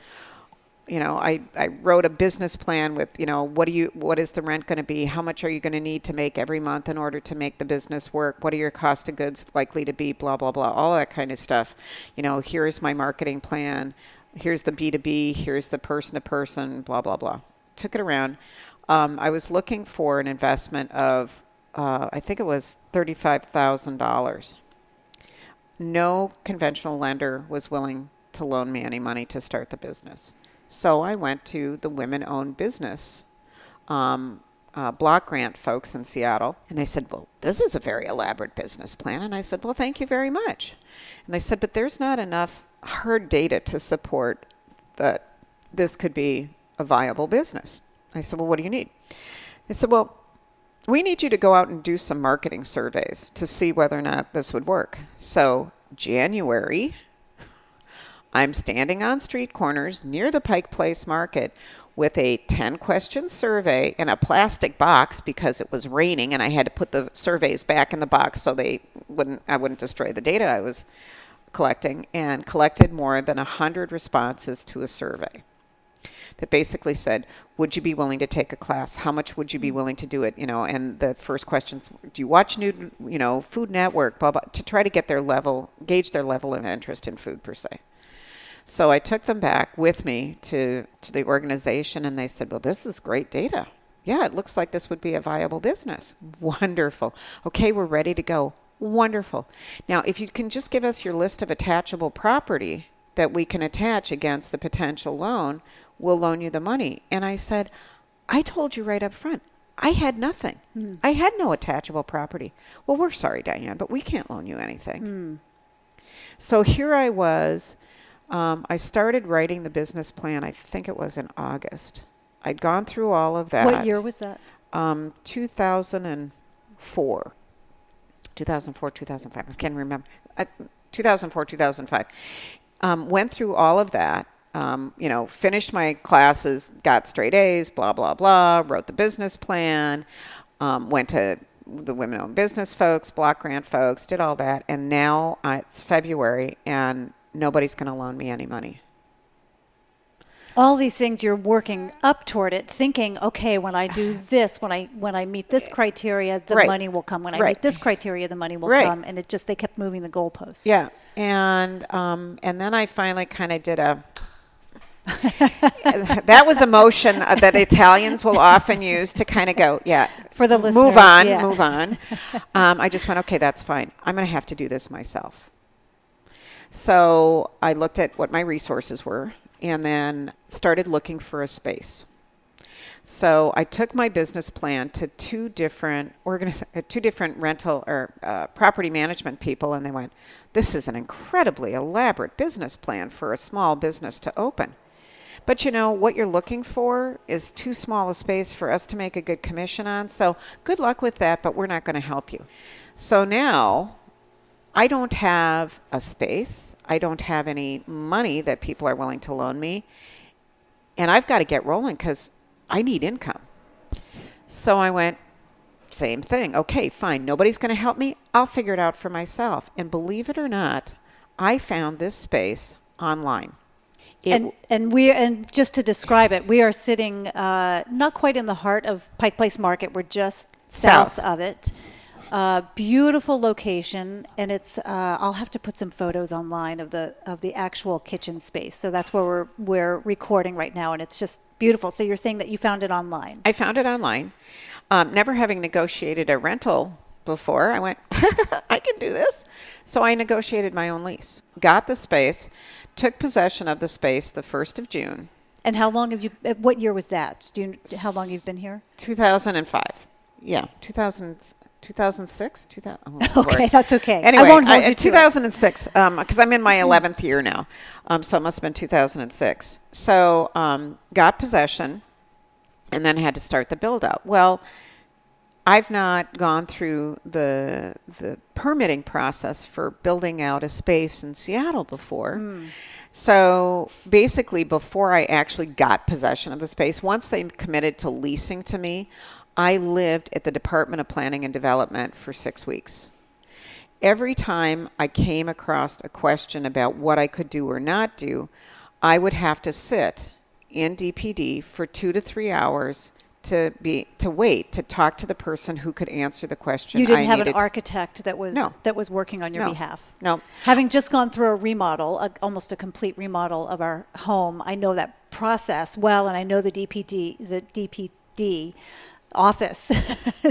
B: I wrote a business plan with, what is the rent going to be? How much are you going to need to make every month in order to make the business work? What are your cost of goods likely to be? Blah, blah, blah, all that kind of stuff. Here's my marketing plan. Here's the B2B. Here's the person-to-person, blah, blah, blah. Took it around. I was looking for an investment of, I think it was $35,000. No conventional lender was willing to loan me any money to start the business. So I went to the women-owned business block grant folks in Seattle, and they said, well, this is a very elaborate business plan. And I said, well, thank you very much. And they said, but there's not enough hard data to support that this could be a viable business. I said, well, what do you need? They said, well, we need you to go out and do some marketing surveys to see whether or not this would work. So January, I'm standing on street corners near the Pike Place Market with a 10-question survey in a plastic box because it was raining and I had to put the surveys back in the box so I wouldn't destroy the data I was collecting, and collected more than 100 responses to a survey that basically said, would you be willing to take a class? How much would you be willing to do it? And the first questions, do you watch Food Network, blah, blah, to try to gauge their level of interest in food per se. So I took them back with me to the organization, and they said, well, this is great data. Yeah, it looks like this would be a viable business. Wonderful. Okay, we're ready to go. Wonderful. Now, if you can just give us your list of attachable property that we can attach against the potential loan, we'll loan you the money. And I said, I told you right up front, I had nothing. I had no attachable property. Well, we're sorry, Diane, but we can't loan you anything. So here I was. I started writing the business plan, I think it was in August. I'd gone through all of that.
A: What year was that?
B: 2004. 2004, 2005. I can't remember. 2004, 2005. Went through all of that. Finished my classes, got straight A's, blah, blah, blah, wrote the business plan, went to the women-owned business folks, block grant folks, did all that. And now it's February and nobody's going to loan me any money.
A: All these things you're working up toward it, thinking, okay, when I do this, when I meet this criteria, the money will come. When I meet this criteria, the money will come. And they kept moving the goalposts.
B: Yeah. And then I finally kind of did that was a motion that Italians will often use to kind of go,
A: for the listeners,
B: move on. I just went, okay, that's fine. I'm going to have to do this myself. So I looked at what my resources were and then started looking for a space. So I took my business plan to two different rental or property management people, and they went, this is an incredibly elaborate business plan for a small business to open. But what you're looking for is too small a space for us to make a good commission on. So good luck with that, but we're not going to help you. So now I don't have a space. I don't have any money that people are willing to loan me. And I've got to get rolling because I need income. So I went, same thing. Okay, fine. Nobody's going to help me. I'll figure it out for myself. And believe it or not, I found this space online.
A: And just to describe it, we are sitting not quite in the heart of Pike Place Market. We're just south of it. Beautiful location, and it's. I'll have to put some photos online of the actual kitchen space. So that's where we're recording right now, and it's just beautiful. So you're saying that you found it online?
B: I found it online. Never having negotiated a rental before, I went, I can do this. So I negotiated my own lease, got the space, took possession of the space the 1st of June.
A: And how long have you? What year was that? How long you've been here?
B: 2005. Yeah, 2006?
A: Okay, that's okay.
B: Anyway,
A: I won't hold you to
B: 2006, because I'm in my 11th year now. So it must have been 2006. So got possession and then had to start the build out. Well, I've not gone through the permitting process for building out a space in Seattle before. So basically, before I actually got possession of the space, once they committed to leasing to me, I lived at the Department of Planning and Development for 6 weeks. Every time I came across a question about what I could do or not do, I would have to sit in DPD for 2 to 3 hours to wait to talk to the person who could answer the question.
A: You didn't have an architect that was working on your behalf.
B: No.
A: Having just gone through a remodel, almost a complete remodel of our home, I know that process well, and I know the DPD office.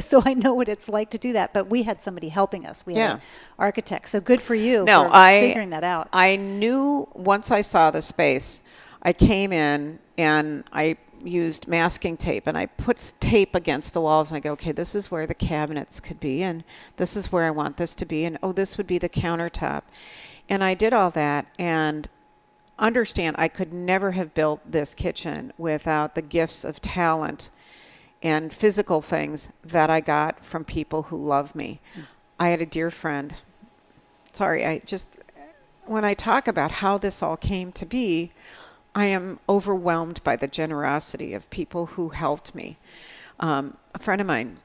A: So I know what it's like to do that. But we had somebody helping us. We had an architect. So good for you for figuring that out.
B: I knew once I saw the space, I came in and I used masking tape and I put tape against the walls and I go, okay, this is where the cabinets could be and this is where I want this to be, and this would be the countertop. And I did all that, and understand I could never have built this kitchen without the gifts of talent and physical things that I got from people who love me. I had a dear friend. When I talk about how this all came to be, I am overwhelmed by the generosity of people who helped me. A friend of mine,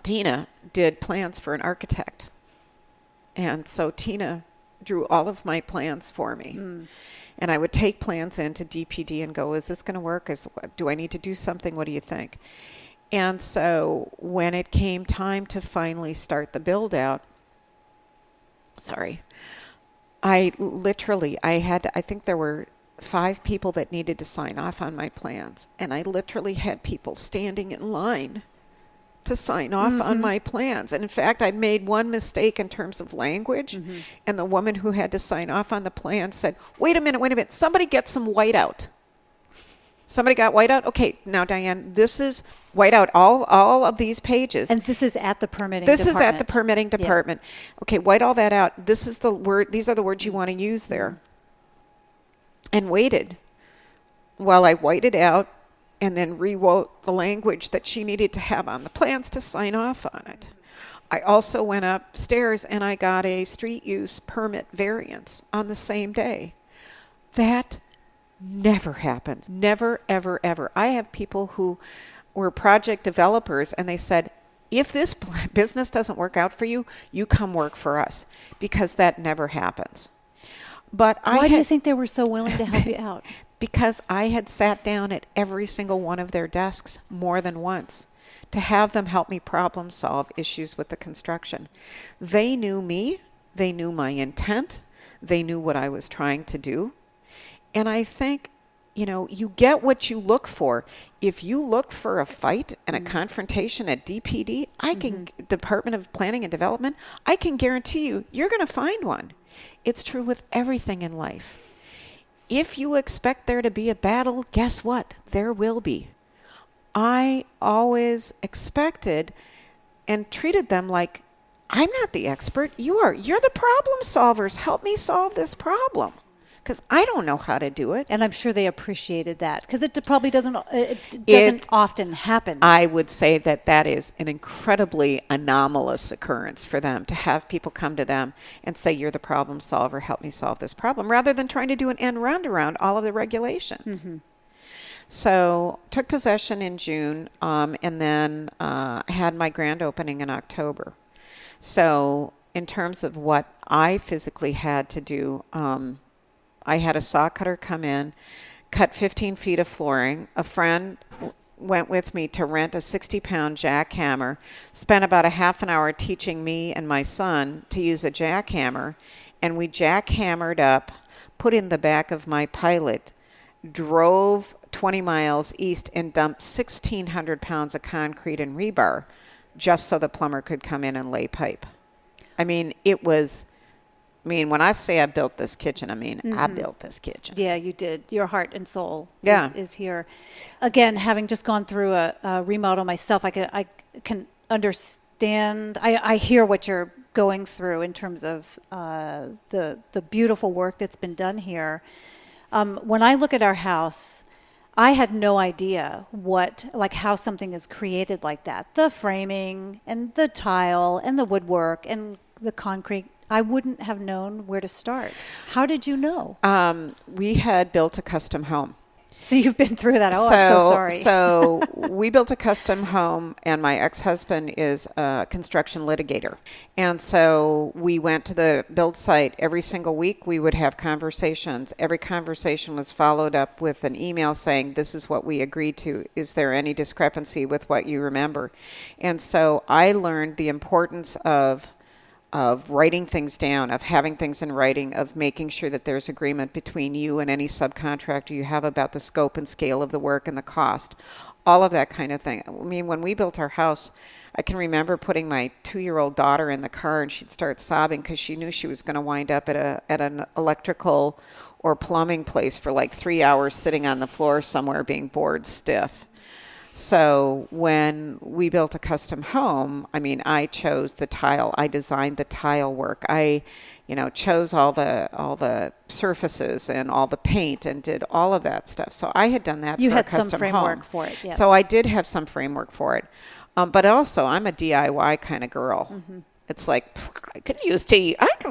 B: Tina, did plans for an architect. And so Tina drew all of my plans for me. And I would take plans into DPD and go, is this going to work? Do I need to do something? What do you think? And so when it came time to finally start the build out, I think there were 5 people that needed to sign off on my plans. And I literally had people standing in line to sign off on my plans. And in fact, I made one mistake in terms of language. And the woman who had to sign off on the plan said, wait a minute, somebody get some whiteout. Somebody got whiteout? Okay, now Diane, this is whiteout all of these pages.
A: And this is at the permitting department.
B: This is at the permitting department. Yeah. Okay, white all that out. This is the word, these are the words you want to use there. And waited while I whited out and then rewrote the language that she needed to have on the plans to sign off on it. I also went upstairs and I got a street use permit variance on the same day. That never happens. Never, ever, ever. I have people who were project developers and they said, if this business doesn't work out for you, you come work for us, because that never happens. But
A: why do you think they were so willing to help you out?
B: Because I had sat down at every single one of their desks more than once to have them help me problem solve issues with the construction. They knew me. They knew my intent. They knew what I was trying to do. And I think, you get what you look for. If you look for a fight and a confrontation at DPD, Department of Planning and Development, I can guarantee you're going to find one. It's true with everything in life. If you expect there to be a battle, guess what? There will be. I always expected and treated them like, I'm not the expert. You are. You're the problem solvers. Help me solve this problem, because I don't know how to do it.
A: And I'm sure they appreciated that, because it probably doesn't often happen.
B: I would say that is an incredibly anomalous occurrence for them, to have people come to them and say, you're the problem solver, help me solve this problem, rather than trying to do an end round around all of the regulations. So took possession in June, and then had my grand opening in October. So in terms of what I physically had to do, I had a saw cutter come in, cut 15 feet of flooring. A friend went with me to rent a 60-pound jackhammer, spent about a half an hour teaching me and my son to use a jackhammer, and we jackhammered up, put in the back of my Pilot, drove 20 miles east and dumped 1,600 pounds of concrete and rebar just so the plumber could come in and lay pipe. When I say I built this kitchen, I built this kitchen.
A: Yeah, you did. Your heart and soul is here. Again, having just gone through a remodel myself, I can understand. I hear what you're going through in terms of the beautiful work that's been done here. When I look at our house, I had no idea how something is created like that. The framing and the tile and the woodwork and the concrete. I wouldn't have known where to start. How did you know?
B: We had built a custom home.
A: So you've been through that. I'm so sorry.
B: So we built a custom home, and my ex-husband is a construction litigator. And so we went to the build site every single week. We would have conversations. Every conversation was followed up with an email saying, this is what we agreed to. Is there any discrepancy with what you remember? And so I learned the importance of writing things down, of having things in writing, of making sure that there's agreement between you and any subcontractor you have about the scope and scale of the work and the cost, all of that kind of thing. When we built our house, I can remember putting my 2-year-old daughter in the car, and she'd start sobbing because she knew she was going to wind up at an electrical or plumbing place for like 3 hours sitting on the floor somewhere being bored stiff. So when we built a custom home, I chose the tile. I designed the tile work. I, chose all the surfaces and all the paint and did all of that stuff. So I had done that.
A: You
B: for
A: had
B: a custom
A: some framework
B: home.
A: for it. Yeah.
B: So I did have some framework for it. But also, I'm a DIY kind of girl. Mm-hmm. It's like, I can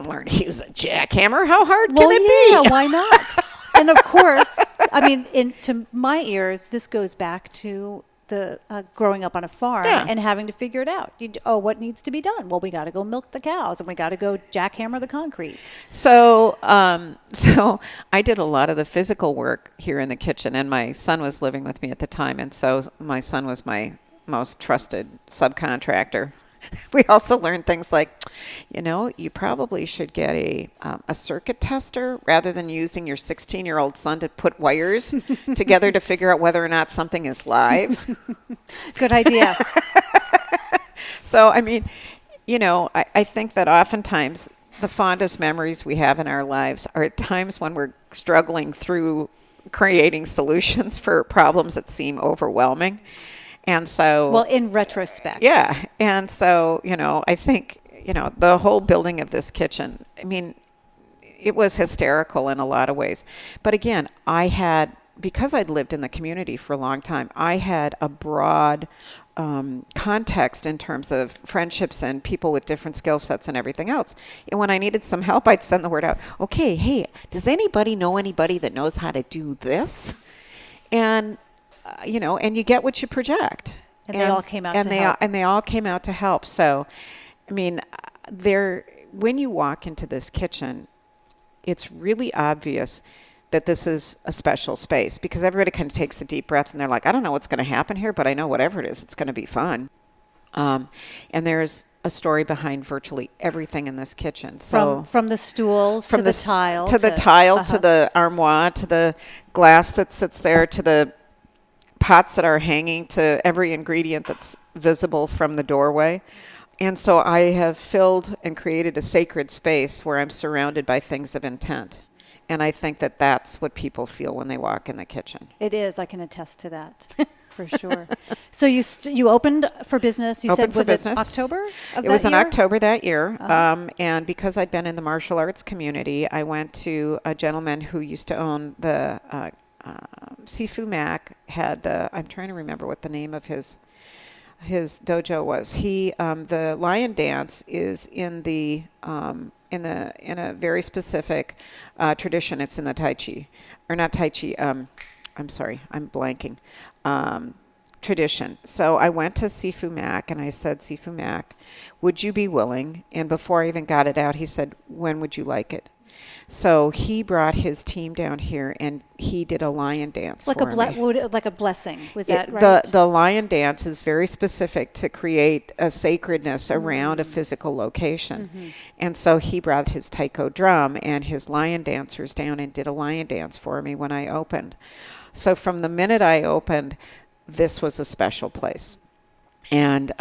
B: learn to use a jackhammer. How hard can it be?
A: Yeah, why not? And of course, I mean, to my ears, this goes back to the growing up on a farm and having to figure it out. What needs to be done? Well, we got to go milk the cows, and we got to go jackhammer the concrete.
B: So I did a lot of the physical work here in the kitchen, and my son was living with me at the time, and so my son was my most trusted subcontractor. We also learned things like, you probably should get a circuit tester rather than using your 16-year-old son to put wires together to figure out whether or not something is live.
A: Good idea.
B: So, I mean, I think that oftentimes the fondest memories we have in our lives are at times when we're struggling through creating solutions for problems that seem overwhelming. And so,
A: well, in retrospect.
B: Yeah. And so, I think, the whole building of this kitchen, I mean, it was hysterical in a lot of ways. But again, because I'd lived in the community for a long time, I had a broad context in terms of friendships and people with different skill sets and everything else. And when I needed some help, I'd send the word out, okay, hey, does anybody know anybody that knows how to do this? And and you get what you project.
A: And they all came out to help.
B: And they all came out to help. So, I mean, when you walk into this kitchen, it's really obvious that this is a special space because everybody kind of takes a deep breath and they're like, I don't know what's going to happen here, but I know whatever it is, it's going to be fun. And there's a story behind virtually everything in this kitchen. So
A: from the stools to the tile.
B: To the tile, to the armoire, to the glass that sits there, to the pots that are hanging, to every ingredient that's visible from the doorway. And so I have filled and created a sacred space where I'm surrounded by things of intent. And I think that that's what people feel when they walk in the kitchen.
A: It is. I can attest to that for sure. So you opened for business. You said, was it October of that year?
B: It was in October that year. And because I'd been in the martial arts community, I went to a gentleman who used to own the Sifu Mac I'm trying to remember what the name of his dojo was. The lion dance is in a very specific tradition. It's in the Tai Chi, or not Tai Chi. I'm sorry, I'm blanking. Tradition. So I went to Sifu Mac and I said, Sifu Mac, would you be willing? And before I even got it out, he said, when would you like it? So he brought his team down here and he did a lion dance
A: like
B: for me.
A: Like a blessing. Was that right?
B: The lion dance is very specific to create a sacredness around a physical location. Mm-hmm. And so he brought his taiko drum and his lion dancers down and did a lion dance for me when I opened. So from the minute I opened, this was a special place. And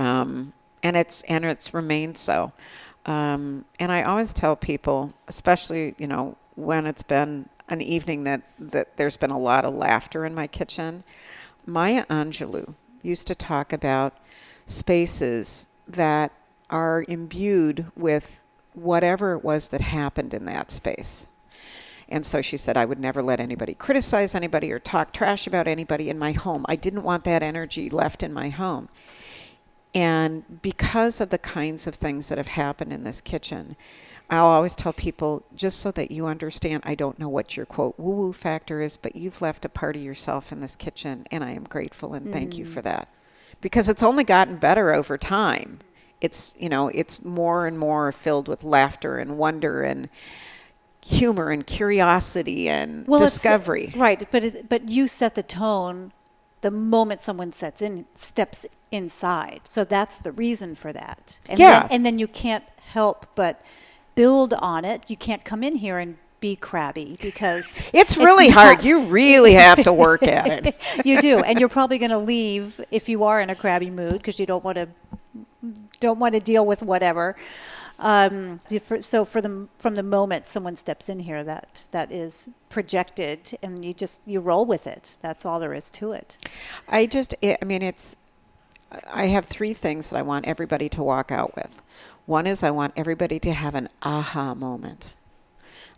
B: it's remained so. And I always tell people, especially, when it's been an evening that there's been a lot of laughter in my kitchen, Maya Angelou used to talk about spaces that are imbued with whatever it was that happened in that space. And so she said, I would never let anybody criticize anybody or talk trash about anybody in my home. I didn't want that energy left in my home. And because of the kinds of things that have happened in this kitchen, I'll always tell people, just so that you understand, I don't know what your, quote, woo-woo factor is, but you've left a part of yourself in this kitchen, and I am grateful and thank you for that. Because it's only gotten better over time. It's, it's more and more filled with laughter and wonder and humor and curiosity and discovery.
A: Right, but you set the tone the moment someone steps inside. So that's the reason for that. And then you can't help but build on it. You can't come in here and be crabby because
B: it's really hard. You really have to work at it.
A: You do. And you're probably going to leave if you are in a crabby mood because you don't want to deal with whatever. So from the moment someone steps in here, that is projected, and you roll with it. That's all there is to it.
B: I have three things that I want everybody to walk out with. One is I want everybody to have an aha moment.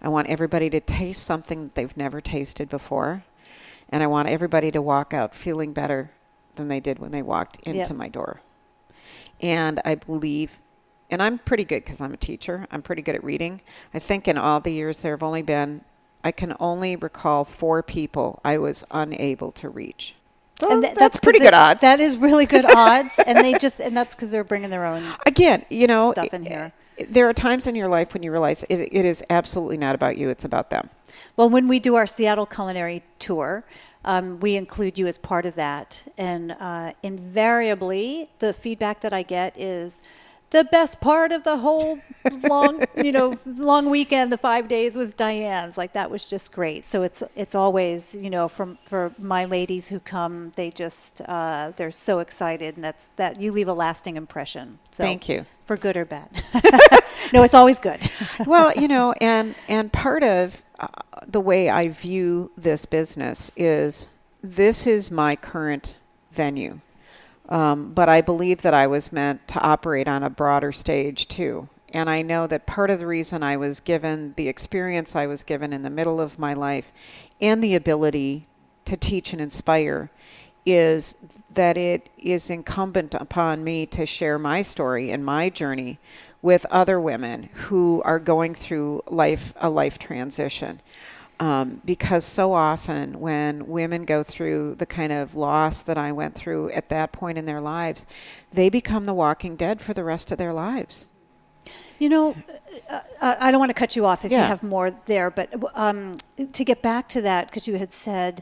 B: I want everybody to taste something that they've never tasted before, and I want everybody to walk out feeling better than they did when they walked into my door. And I believe. And I'm pretty good because I'm a teacher. I'm pretty good at reading. I think in all the years there have only been I can only recall 4 people I was unable to reach. So
A: And
B: that's pretty good odds.
A: That is really good odds. And that's because they're bringing their own
B: Again,
A: stuff in here.
B: There are times in your life when you realize it is absolutely not about you, it's about them.
A: Well, when we do our Seattle culinary tour, we include you as part of that. And invariably, the feedback that I get is the best part of the whole long weekend, the 5 days, was Diane's. Like, that was just great. So it's always, for my ladies who come, they just, they're so excited. And that you leave a lasting impression. So,
B: thank you.
A: For good or bad. No, it's always good.
B: Well, and part of the way I view this business is this is my current venue. But I believe that I was meant to operate on a broader stage too. And I know that part of the reason I was given the experience I was given in the middle of my life and the ability to teach and inspire is that it is incumbent upon me to share my story and my journey with other women who are going through a life transition. Because so often when women go through the kind of loss that I went through at that point in their lives, they become the walking dead for the rest of their lives.
A: I don't want to cut you off if you have more there, but to get back to that, because you had said,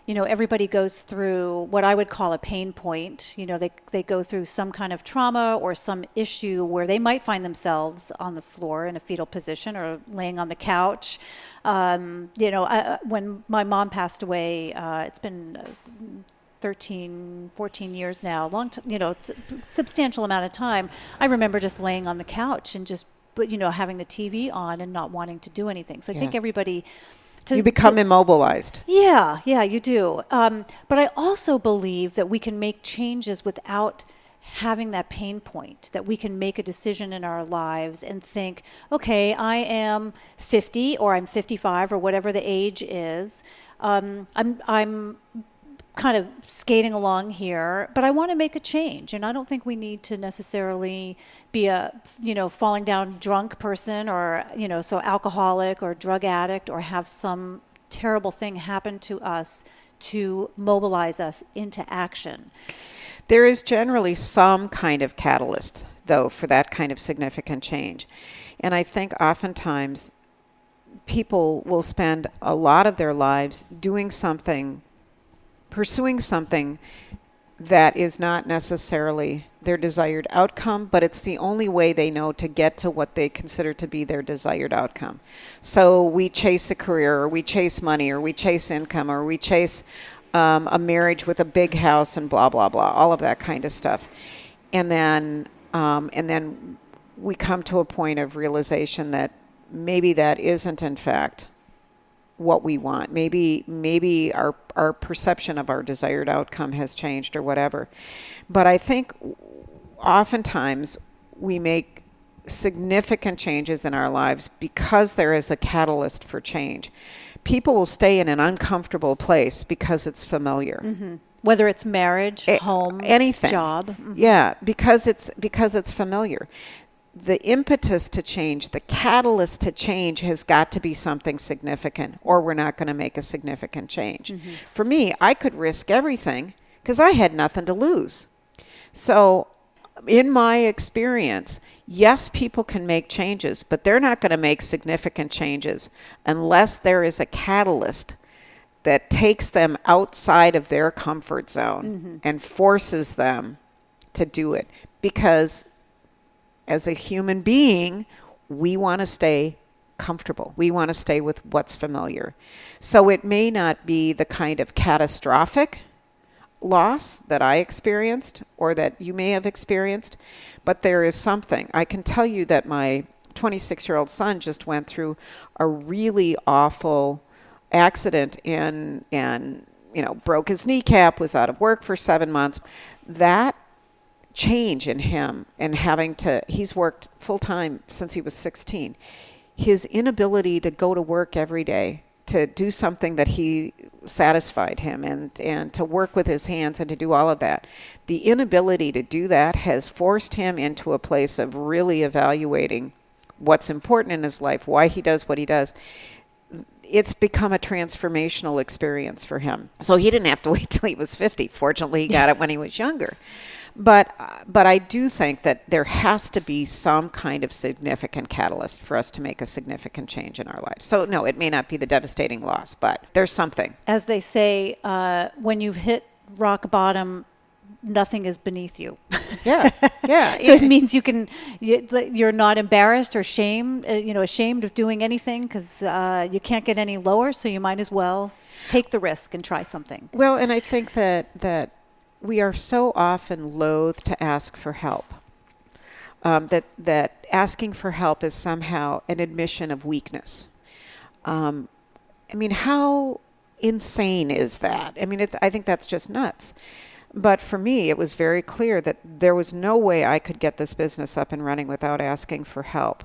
A: everybody goes through what I would call a pain point. They go through some kind of trauma or some issue where they might find themselves on the floor in a fetal position or laying on the couch. When my mom passed away, it's been 13, 14 years now, substantial amount of time. I remember just laying on the couch and just, having the TV on and not wanting to do anything. So I think everybody...
B: You become immobilized.
A: Yeah, you do. But I also believe that we can make changes without having that pain point, that we can make a decision in our lives and think, okay, I am 50 or I'm 55 or whatever the age is. I'm kind of skating along here, but I want to make a change. And I don't think we need to necessarily be a, falling down drunk person or, so alcoholic or drug addict or have some terrible thing happen to us to mobilize us into action.
B: There is generally some kind of catalyst, though, for that kind of significant change. And I think oftentimes people will spend a lot of their lives pursuing something that is not necessarily their desired outcome, but it's the only way they know to get to what they consider to be their desired outcome. So we chase a career, or we chase money, or we chase income, or we chase a marriage with a big house and blah, blah, blah, all of that kind of stuff. And then we come to a point of realization that maybe that isn't, in fact, what we want. Maybe our perception of our desired outcome has changed or whatever. But I think oftentimes we make significant changes in our lives because there is a catalyst for change. People will stay in an uncomfortable place because it's familiar.
A: Mm-hmm. Whether it's marriage, home,
B: anything,
A: job. Mm-hmm.
B: Yeah, because it's familiar. The impetus to change, the catalyst to change has got to be something significant, or we're not going to make a significant change. Mm-hmm. For me, I could risk everything because I had nothing to lose. So in my experience, yes, people can make changes, but they're not going to make significant changes unless there is a catalyst that takes them outside of their comfort zone and forces them to do it. Because as a human being, we want to stay comfortable. We want to stay with what's familiar. So it may not be the kind of catastrophic loss that I experienced or that you may have experienced, but there is something. I can tell you that my 26-year-old son just went through a really awful accident and broke his kneecap, was out of work for 7 months. That change in him and he's worked full-time since he was 16. His inability to go to work every day, to do something that he satisfied him and to work with his hands and to do all of that. The inability to do that has forced him into a place of really evaluating what's important in his life, why he does what he does. it's become a transformational experience for him. So he didn't have to wait till he was 50. Fortunately, he got it when he was younger. But I do think that there has to be some kind of significant catalyst for us to make a significant change in our lives. So no, it may not be the devastating loss, but there's something.
A: As they say, when you've hit rock bottom, nothing is beneath you.
B: Yeah, yeah.
A: So it means you're not embarrassed or ashamed of doing anything, because you can't get any lower. So you might as well take the risk and try something.
B: Well, and I think that we are so often loath to ask for help. That asking for help is somehow an admission of weakness. I mean, how insane is that? I mean, I think that's just nuts. But for me, it was very clear that there was no way I could get this business up and running without asking for help.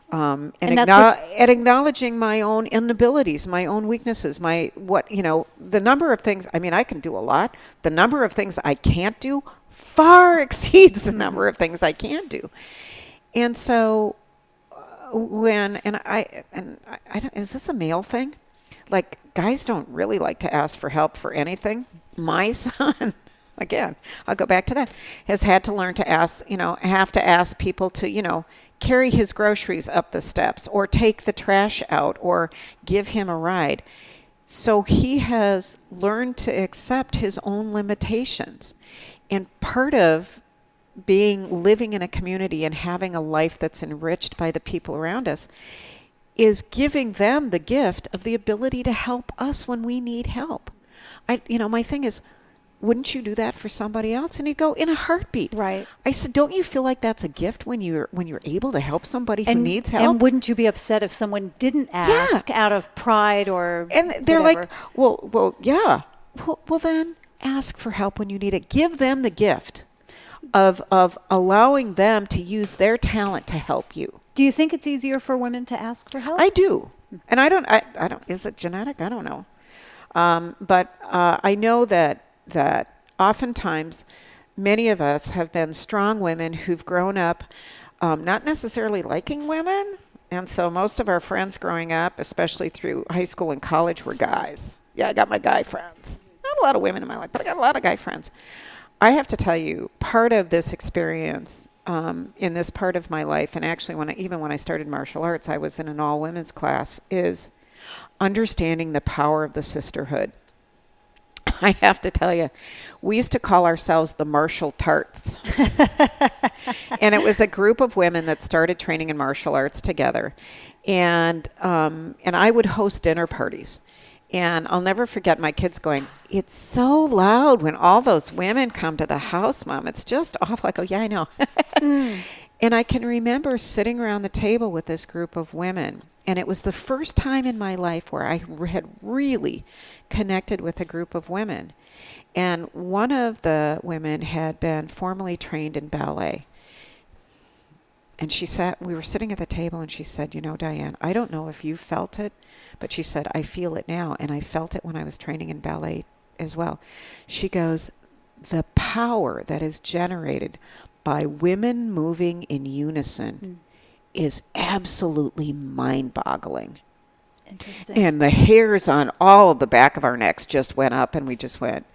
B: And acknowledging my own inabilities, my own weaknesses, the number of things. I mean, I can do a lot. The number of things I can't do far exceeds the number of things I can do. And so is this a male thing? Like, guys don't really like to ask for help for anything. My son, again, I'll go back to that, has had to learn to ask people to, carry his groceries up the steps or take the trash out or give him a ride. So he has learned to accept his own limitations. And part of living in a community and having a life that's enriched by the people around us is giving them the gift of the ability to help us when we need help. My thing is, wouldn't you do that for somebody else? And he'd go, in a heartbeat.
A: Right.
B: I said, don't you feel like that's a gift when you're able to help somebody who needs help?
A: And wouldn't you be upset if someone didn't ask out of pride or
B: And they're
A: whatever?
B: like, well, yeah. Well, then ask for help when you need it. Give them the gift of allowing them to use their talent to help you.
A: Do you think it's easier for women to ask for help?
B: I do. And I don't, is it genetic? I don't know. But I know that oftentimes many of us have been strong women who've grown up not necessarily liking women. And so most of our friends growing up, especially through high school and college, were guys. Yeah, I got my guy friends. Not a lot of women in my life, but I got a lot of guy friends. I have to tell you, part of this experience in this part of my life, and actually when I started martial arts, I was in an all-women's class, is understanding the power of the sisterhood. I have to tell you, we used to call ourselves the Martial Tarts. And it was a group of women that started training in martial arts together. And I would host dinner parties. And I'll never forget my kids going, it's so loud when all those women come to the house, Mom. It's just awful. I go, yeah, I know. And I can remember sitting around the table with this group of women. And it was the first time in my life where I had really connected with a group of women. And one of the women had been formally trained in ballet. And we were sitting at the table, and she said, Diane, I don't know if you felt it, but she said, I feel it now. And I felt it when I was training in ballet as well. She goes, the power that is generated by women moving in unison is absolutely mind-boggling.
A: Interesting.
B: And the hairs on all of the back of our necks just went up, and we just went,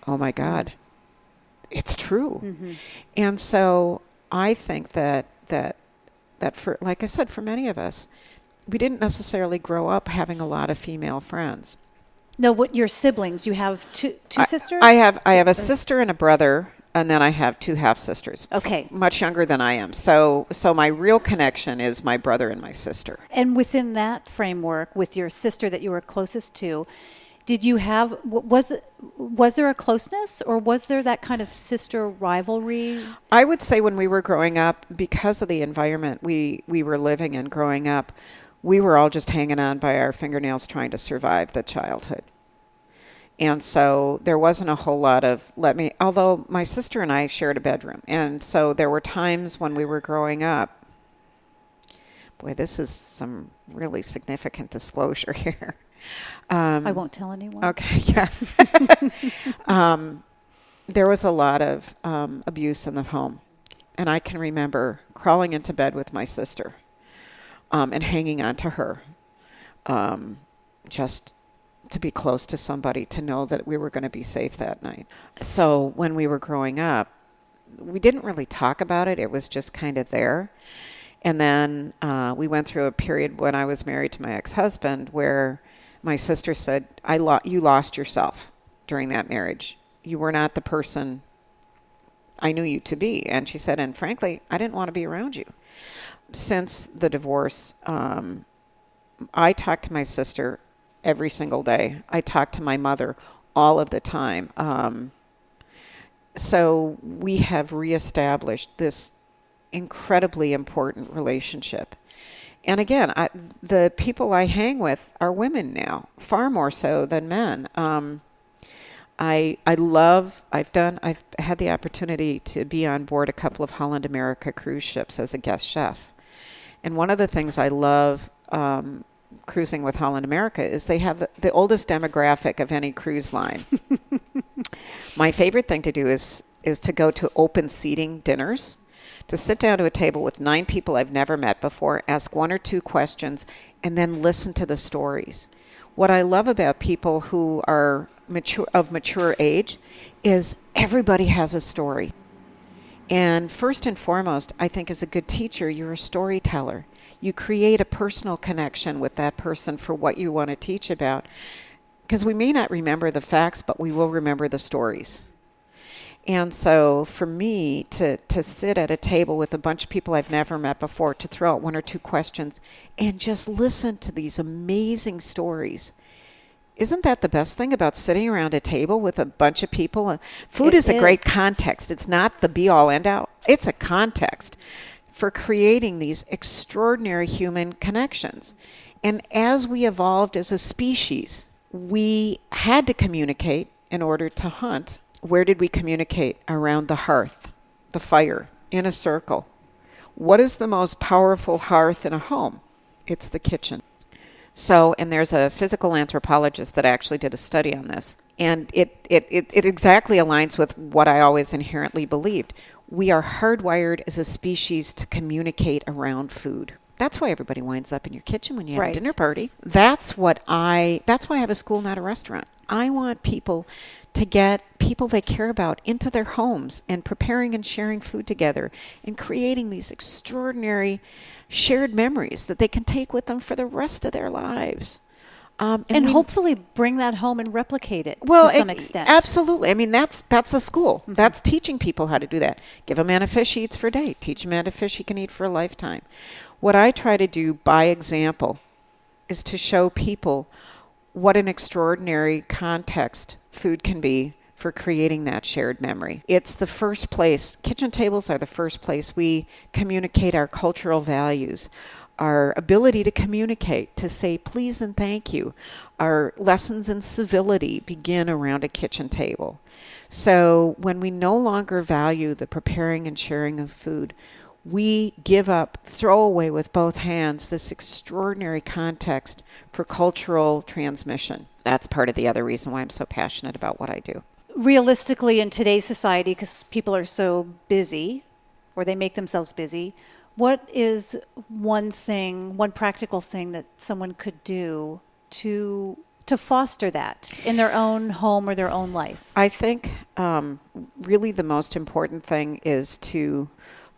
B: oh my God, it's true. Mm-hmm. And so I think that for, like I said, for many of us, we didn't necessarily grow up having a lot of female friends.
A: No, what your siblings? You have two sisters?
B: I have a sister and a brother, and then I have two half sisters.
A: Okay.
B: Much younger than I am. So my real connection is my brother and my sister.
A: And within that framework, with your sister that you were closest to, did you have, was there a closeness, or was there that kind of sister rivalry?
B: I would say when we were growing up, because of the environment we were living in growing up, we were all just hanging on by our fingernails trying to survive the childhood. And so there wasn't a whole lot of although my sister and I shared a bedroom. And so there were times when we were growing up. Boy, this is some really significant disclosure here.
A: I won't tell anyone.
B: Okay, yeah. There was a lot of abuse in the home. And I can remember crawling into bed with my sister and hanging on to her. just to be close to somebody, to know that we were going to be safe that night. So when we were growing up, we didn't really talk about it. It was just kind of there. And then we went through a period when I was married to my ex-husband where my sister said, you lost yourself during that marriage. You were not the person I knew you to be. And she said, and frankly, I didn't want to be around you. Since the divorce, I talked to my sister every single day. I talked to my mother all of the time. So we have reestablished this incredibly important relationship. And again, the people I hang with are women now, far more so than men. I've had the opportunity to be on board a couple of Holland America cruise ships as a guest chef. And one of the things I love cruising with Holland America is they have the oldest demographic of any cruise line. My favorite thing to do is to go to open seating dinners, to sit down to a table with 9 people I've never met before, ask 1 or 2 questions, and then listen to the stories. What I love about people who are mature age is everybody has a story. And first and foremost, I think as a good teacher, you're a storyteller. You create a personal connection with that person for what you want to teach about. Because we may not remember the facts, but we will remember the stories. And so for me to sit at a table with a bunch of people I've never met before, to throw out 1 or 2 questions and just listen to these amazing stories. Isn't that the best thing about sitting around a table with a bunch of people? Food is a great context. It's not the be-all, end-all. It's a context for creating these extraordinary human connections. And as we evolved as a species, we had to communicate in order to hunt. Where did we communicate? Around the hearth, the fire, in a circle. What is the most powerful hearth in a home? It's the kitchen. So, and there's a physical anthropologist that actually did a study on this. And it exactly aligns with what I always inherently believed. We are hardwired as a species to communicate around food. That's why everybody winds up in your kitchen when you have a dinner party. That's why I have a school, not a restaurant. I want people to get people they care about into their homes and preparing and sharing food together and creating these extraordinary shared memories that they can take with them for the rest of their lives.
A: And hopefully bring that home and replicate it to some extent.
B: Absolutely. I mean, that's a school. Mm-hmm. That's teaching people how to do that. Give a man a fish he eats for a day. Teach a man a fish he can eat for a lifetime. What I try to do by example is to show people what an extraordinary context food can be for creating that shared memory. It's the first place. Kitchen tables are the first place we communicate our cultural values, our ability to communicate, to say please and thank you. Our lessons in civility begin around a kitchen table. So when we no longer value the preparing and sharing of food, we give up, throw away with both hands this extraordinary context for cultural transmission. That's part of the other reason why I'm so passionate about what I do.
A: Realistically, in today's society, because people are so busy, or they make themselves busy, what is one practical thing that someone could do to foster that in their own home or their own life?
B: I think really the most important thing is to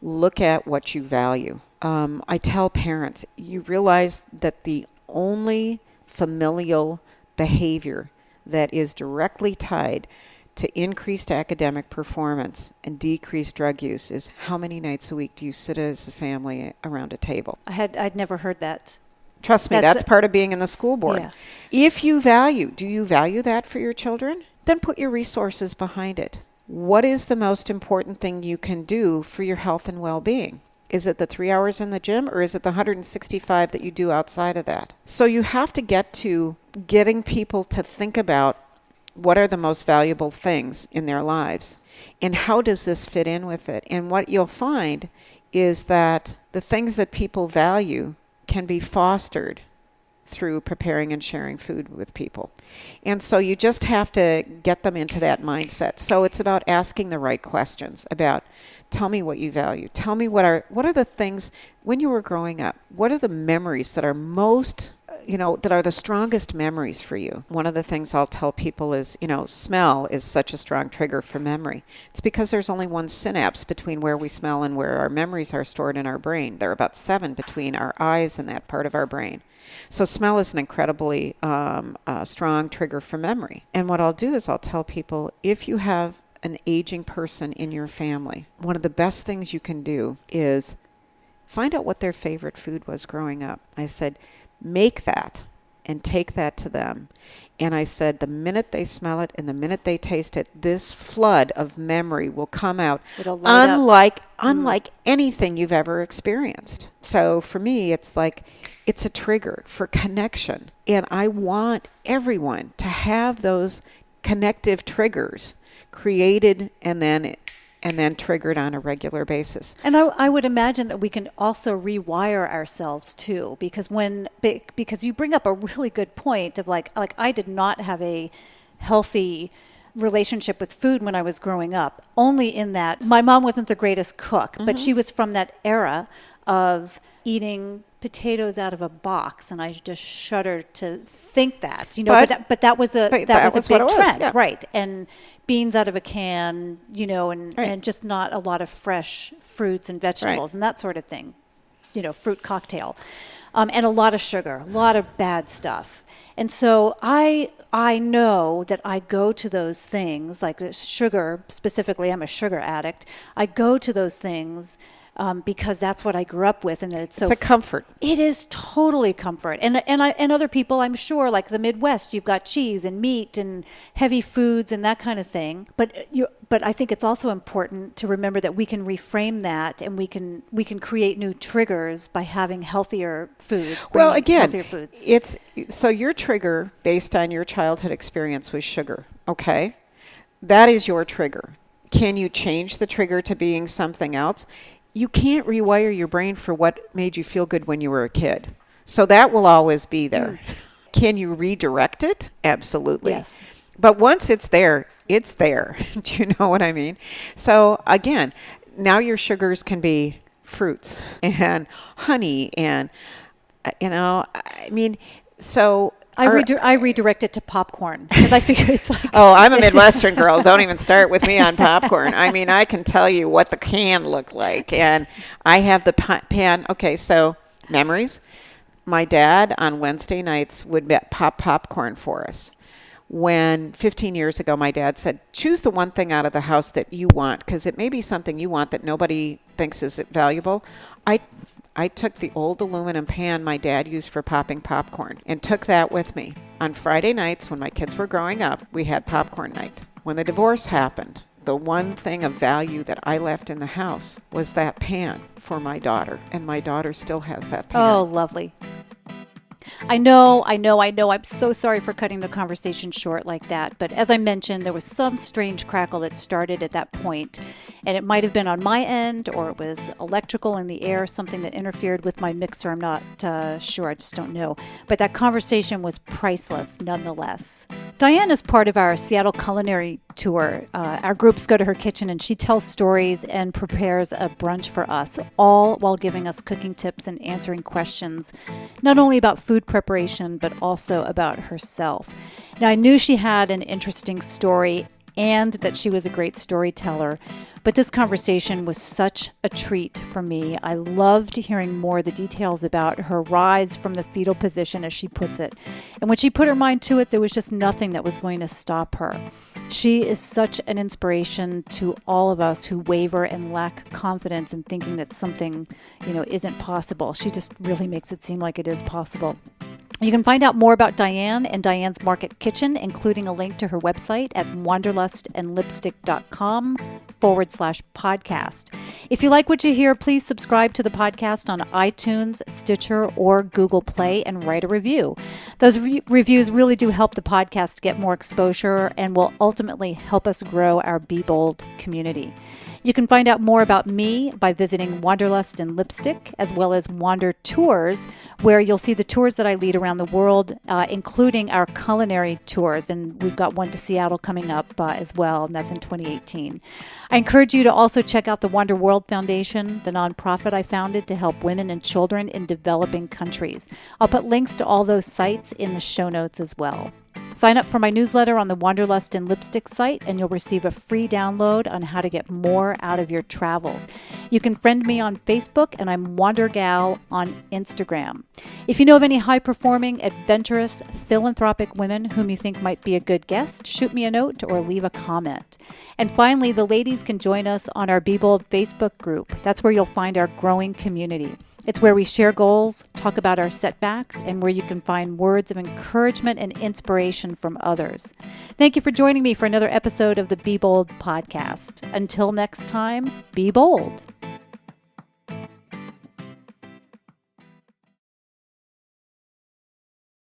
B: look at what you value. I tell parents, you realize that the only familial behavior that is directly tied to increased academic performance and decreased drug use is how many nights a week do you sit as a family around a table? I'd
A: never heard that.
B: Trust me, that's part of being in the school board. Yeah. If you do you value that for your children? Then put your resources behind it. What is the most important thing you can do for your health and well-being? Is it the 3 hours in the gym, or is it the 165 that you do outside of that? So you have to get to getting people to think about what are the most valuable things in their lives, and how does this fit in with it? And what you'll find is that the things that people value can be fostered through preparing and sharing food with people. And so you just have to get them into that mindset. So it's about asking the right questions about, tell me what you value. Tell me what are the things when you were growing up, what are the memories that are most that are the strongest memories for you. One of the things I'll tell people is, smell is such a strong trigger for memory. It's because there's only one synapse between where we smell and where our memories are stored in our brain. There are about 7 between our eyes and that part of our brain. So smell is an incredibly strong trigger for memory. And what I'll do is I'll tell people, if you have an aging person in your family, one of the best things you can do is find out what their favorite food was growing up. I said, make that and take that to them. And I said, the minute they smell it and the minute they taste it, this flood of memory will come out, unlike anything you've ever experienced. So for me, it's a trigger for connection. And I want everyone to have those connective triggers created and then triggered on a regular basis.
A: And I would imagine that we can also rewire ourselves too, because you bring up a really good point of like I did not have a healthy relationship with food when I was growing up, only in that my mom wasn't the greatest cook, but she was from that era of eating potatoes out of a box, and I just shudder to think that, but that was a big trend, yeah. Right? And beans out of a can, and just not a lot of fresh fruits and vegetables, right, and that sort of thing, fruit cocktail, and a lot of sugar, a lot of bad stuff. And so I know that I go to those things, like sugar specifically. I'm a sugar addict. I go to those things because that's what I grew up with, and that it's a
B: comfort. It
A: is totally comfort, and other people, I'm sure, like the Midwest, you've got cheese and meat and heavy foods and that kind of thing. But I think it's also important to remember that we can reframe that, and we can create new triggers by having healthier foods.
B: Well, again,
A: healthier foods.
B: It's so your trigger based on your childhood experience was sugar. Okay, that is your trigger. Can you change the trigger to being something else? You can't rewire your brain for what made you feel good when you were a kid. So that will always be there. Can you redirect it? Absolutely.
A: Yes.
B: But once it's there, it's there. Do you know what I mean? So again, now your sugars can be fruits and honey and, so...
A: I redirect it to popcorn because I figure it's like...
B: Oh, I'm a Midwestern girl. Don't even start with me on popcorn. I can tell you what the can looked like. And I have the pan. Okay, so memories. My dad on Wednesday nights would pop popcorn for us. When 15 years ago, my dad said, choose the one thing out of the house that you want, because it may be something you want that nobody thinks is valuable. I took the old aluminum pan my dad used for popping popcorn and took that with me. On Friday nights when my kids were growing up, we had popcorn night. When the divorce happened, the one thing of value that I left in the house was that pan for my daughter, and my daughter still has that pan.
A: Oh, lovely. I know. I'm so sorry for cutting the conversation short like that. But as I mentioned, there was some strange crackle that started at that point. And it might have been on my end, or it was electrical in the air, something that interfered with my mixer. I'm not sure. I just don't know. But that conversation was priceless nonetheless. Diane is part of our Seattle culinary tour. Our groups go to her kitchen, and she tells stories and prepares a brunch for us, all while giving us cooking tips and answering questions, not only about food preparation, but also about herself. Now, I knew she had an interesting story and that she was a great storyteller, but this conversation was such a treat for me. I loved hearing more of the details about her rise from the fetal position, as she puts it. And when she put her mind to it, there was just nothing that was going to stop her. She is such an inspiration to all of us who waver and lack confidence in thinking that something, isn't possible. She just really makes it seem like it is possible. You can find out more about Diane and Diane's Market Kitchen, including a link to her website at wanderlustandlipstick.com/podcast. If you like what you hear, please subscribe to the podcast on iTunes, Stitcher, or Google Play and write a review. Those reviews really do help the podcast get more exposure and will ultimately help us grow our Be Bold community. You can find out more about me by visiting Wanderlust and Lipstick, as well as Wander Tours, where you'll see the tours that I lead around the world, including our culinary tours. And we've got one to Seattle coming up as well, and that's in 2018. I encourage you to also check out the Wander World Foundation, the nonprofit I founded to help women and children in developing countries. I'll put links to all those sites in the show notes as well. Sign up for my newsletter on the Wanderlust and Lipstick site, and you'll receive a free download on how to get more out of your travels. You can friend me on Facebook, and I'm WanderGal on Instagram. If you know of any high-performing, adventurous, philanthropic women whom you think might be a good guest, shoot me a note or leave a comment. And finally, the ladies can join us on our Be Bold Facebook group. That's where you'll find our growing community. It's where we share goals, talk about our setbacks, and where you can find words of encouragement and inspiration from others. Thank you for joining me for another episode of the Be Bold podcast. Until next time, be bold.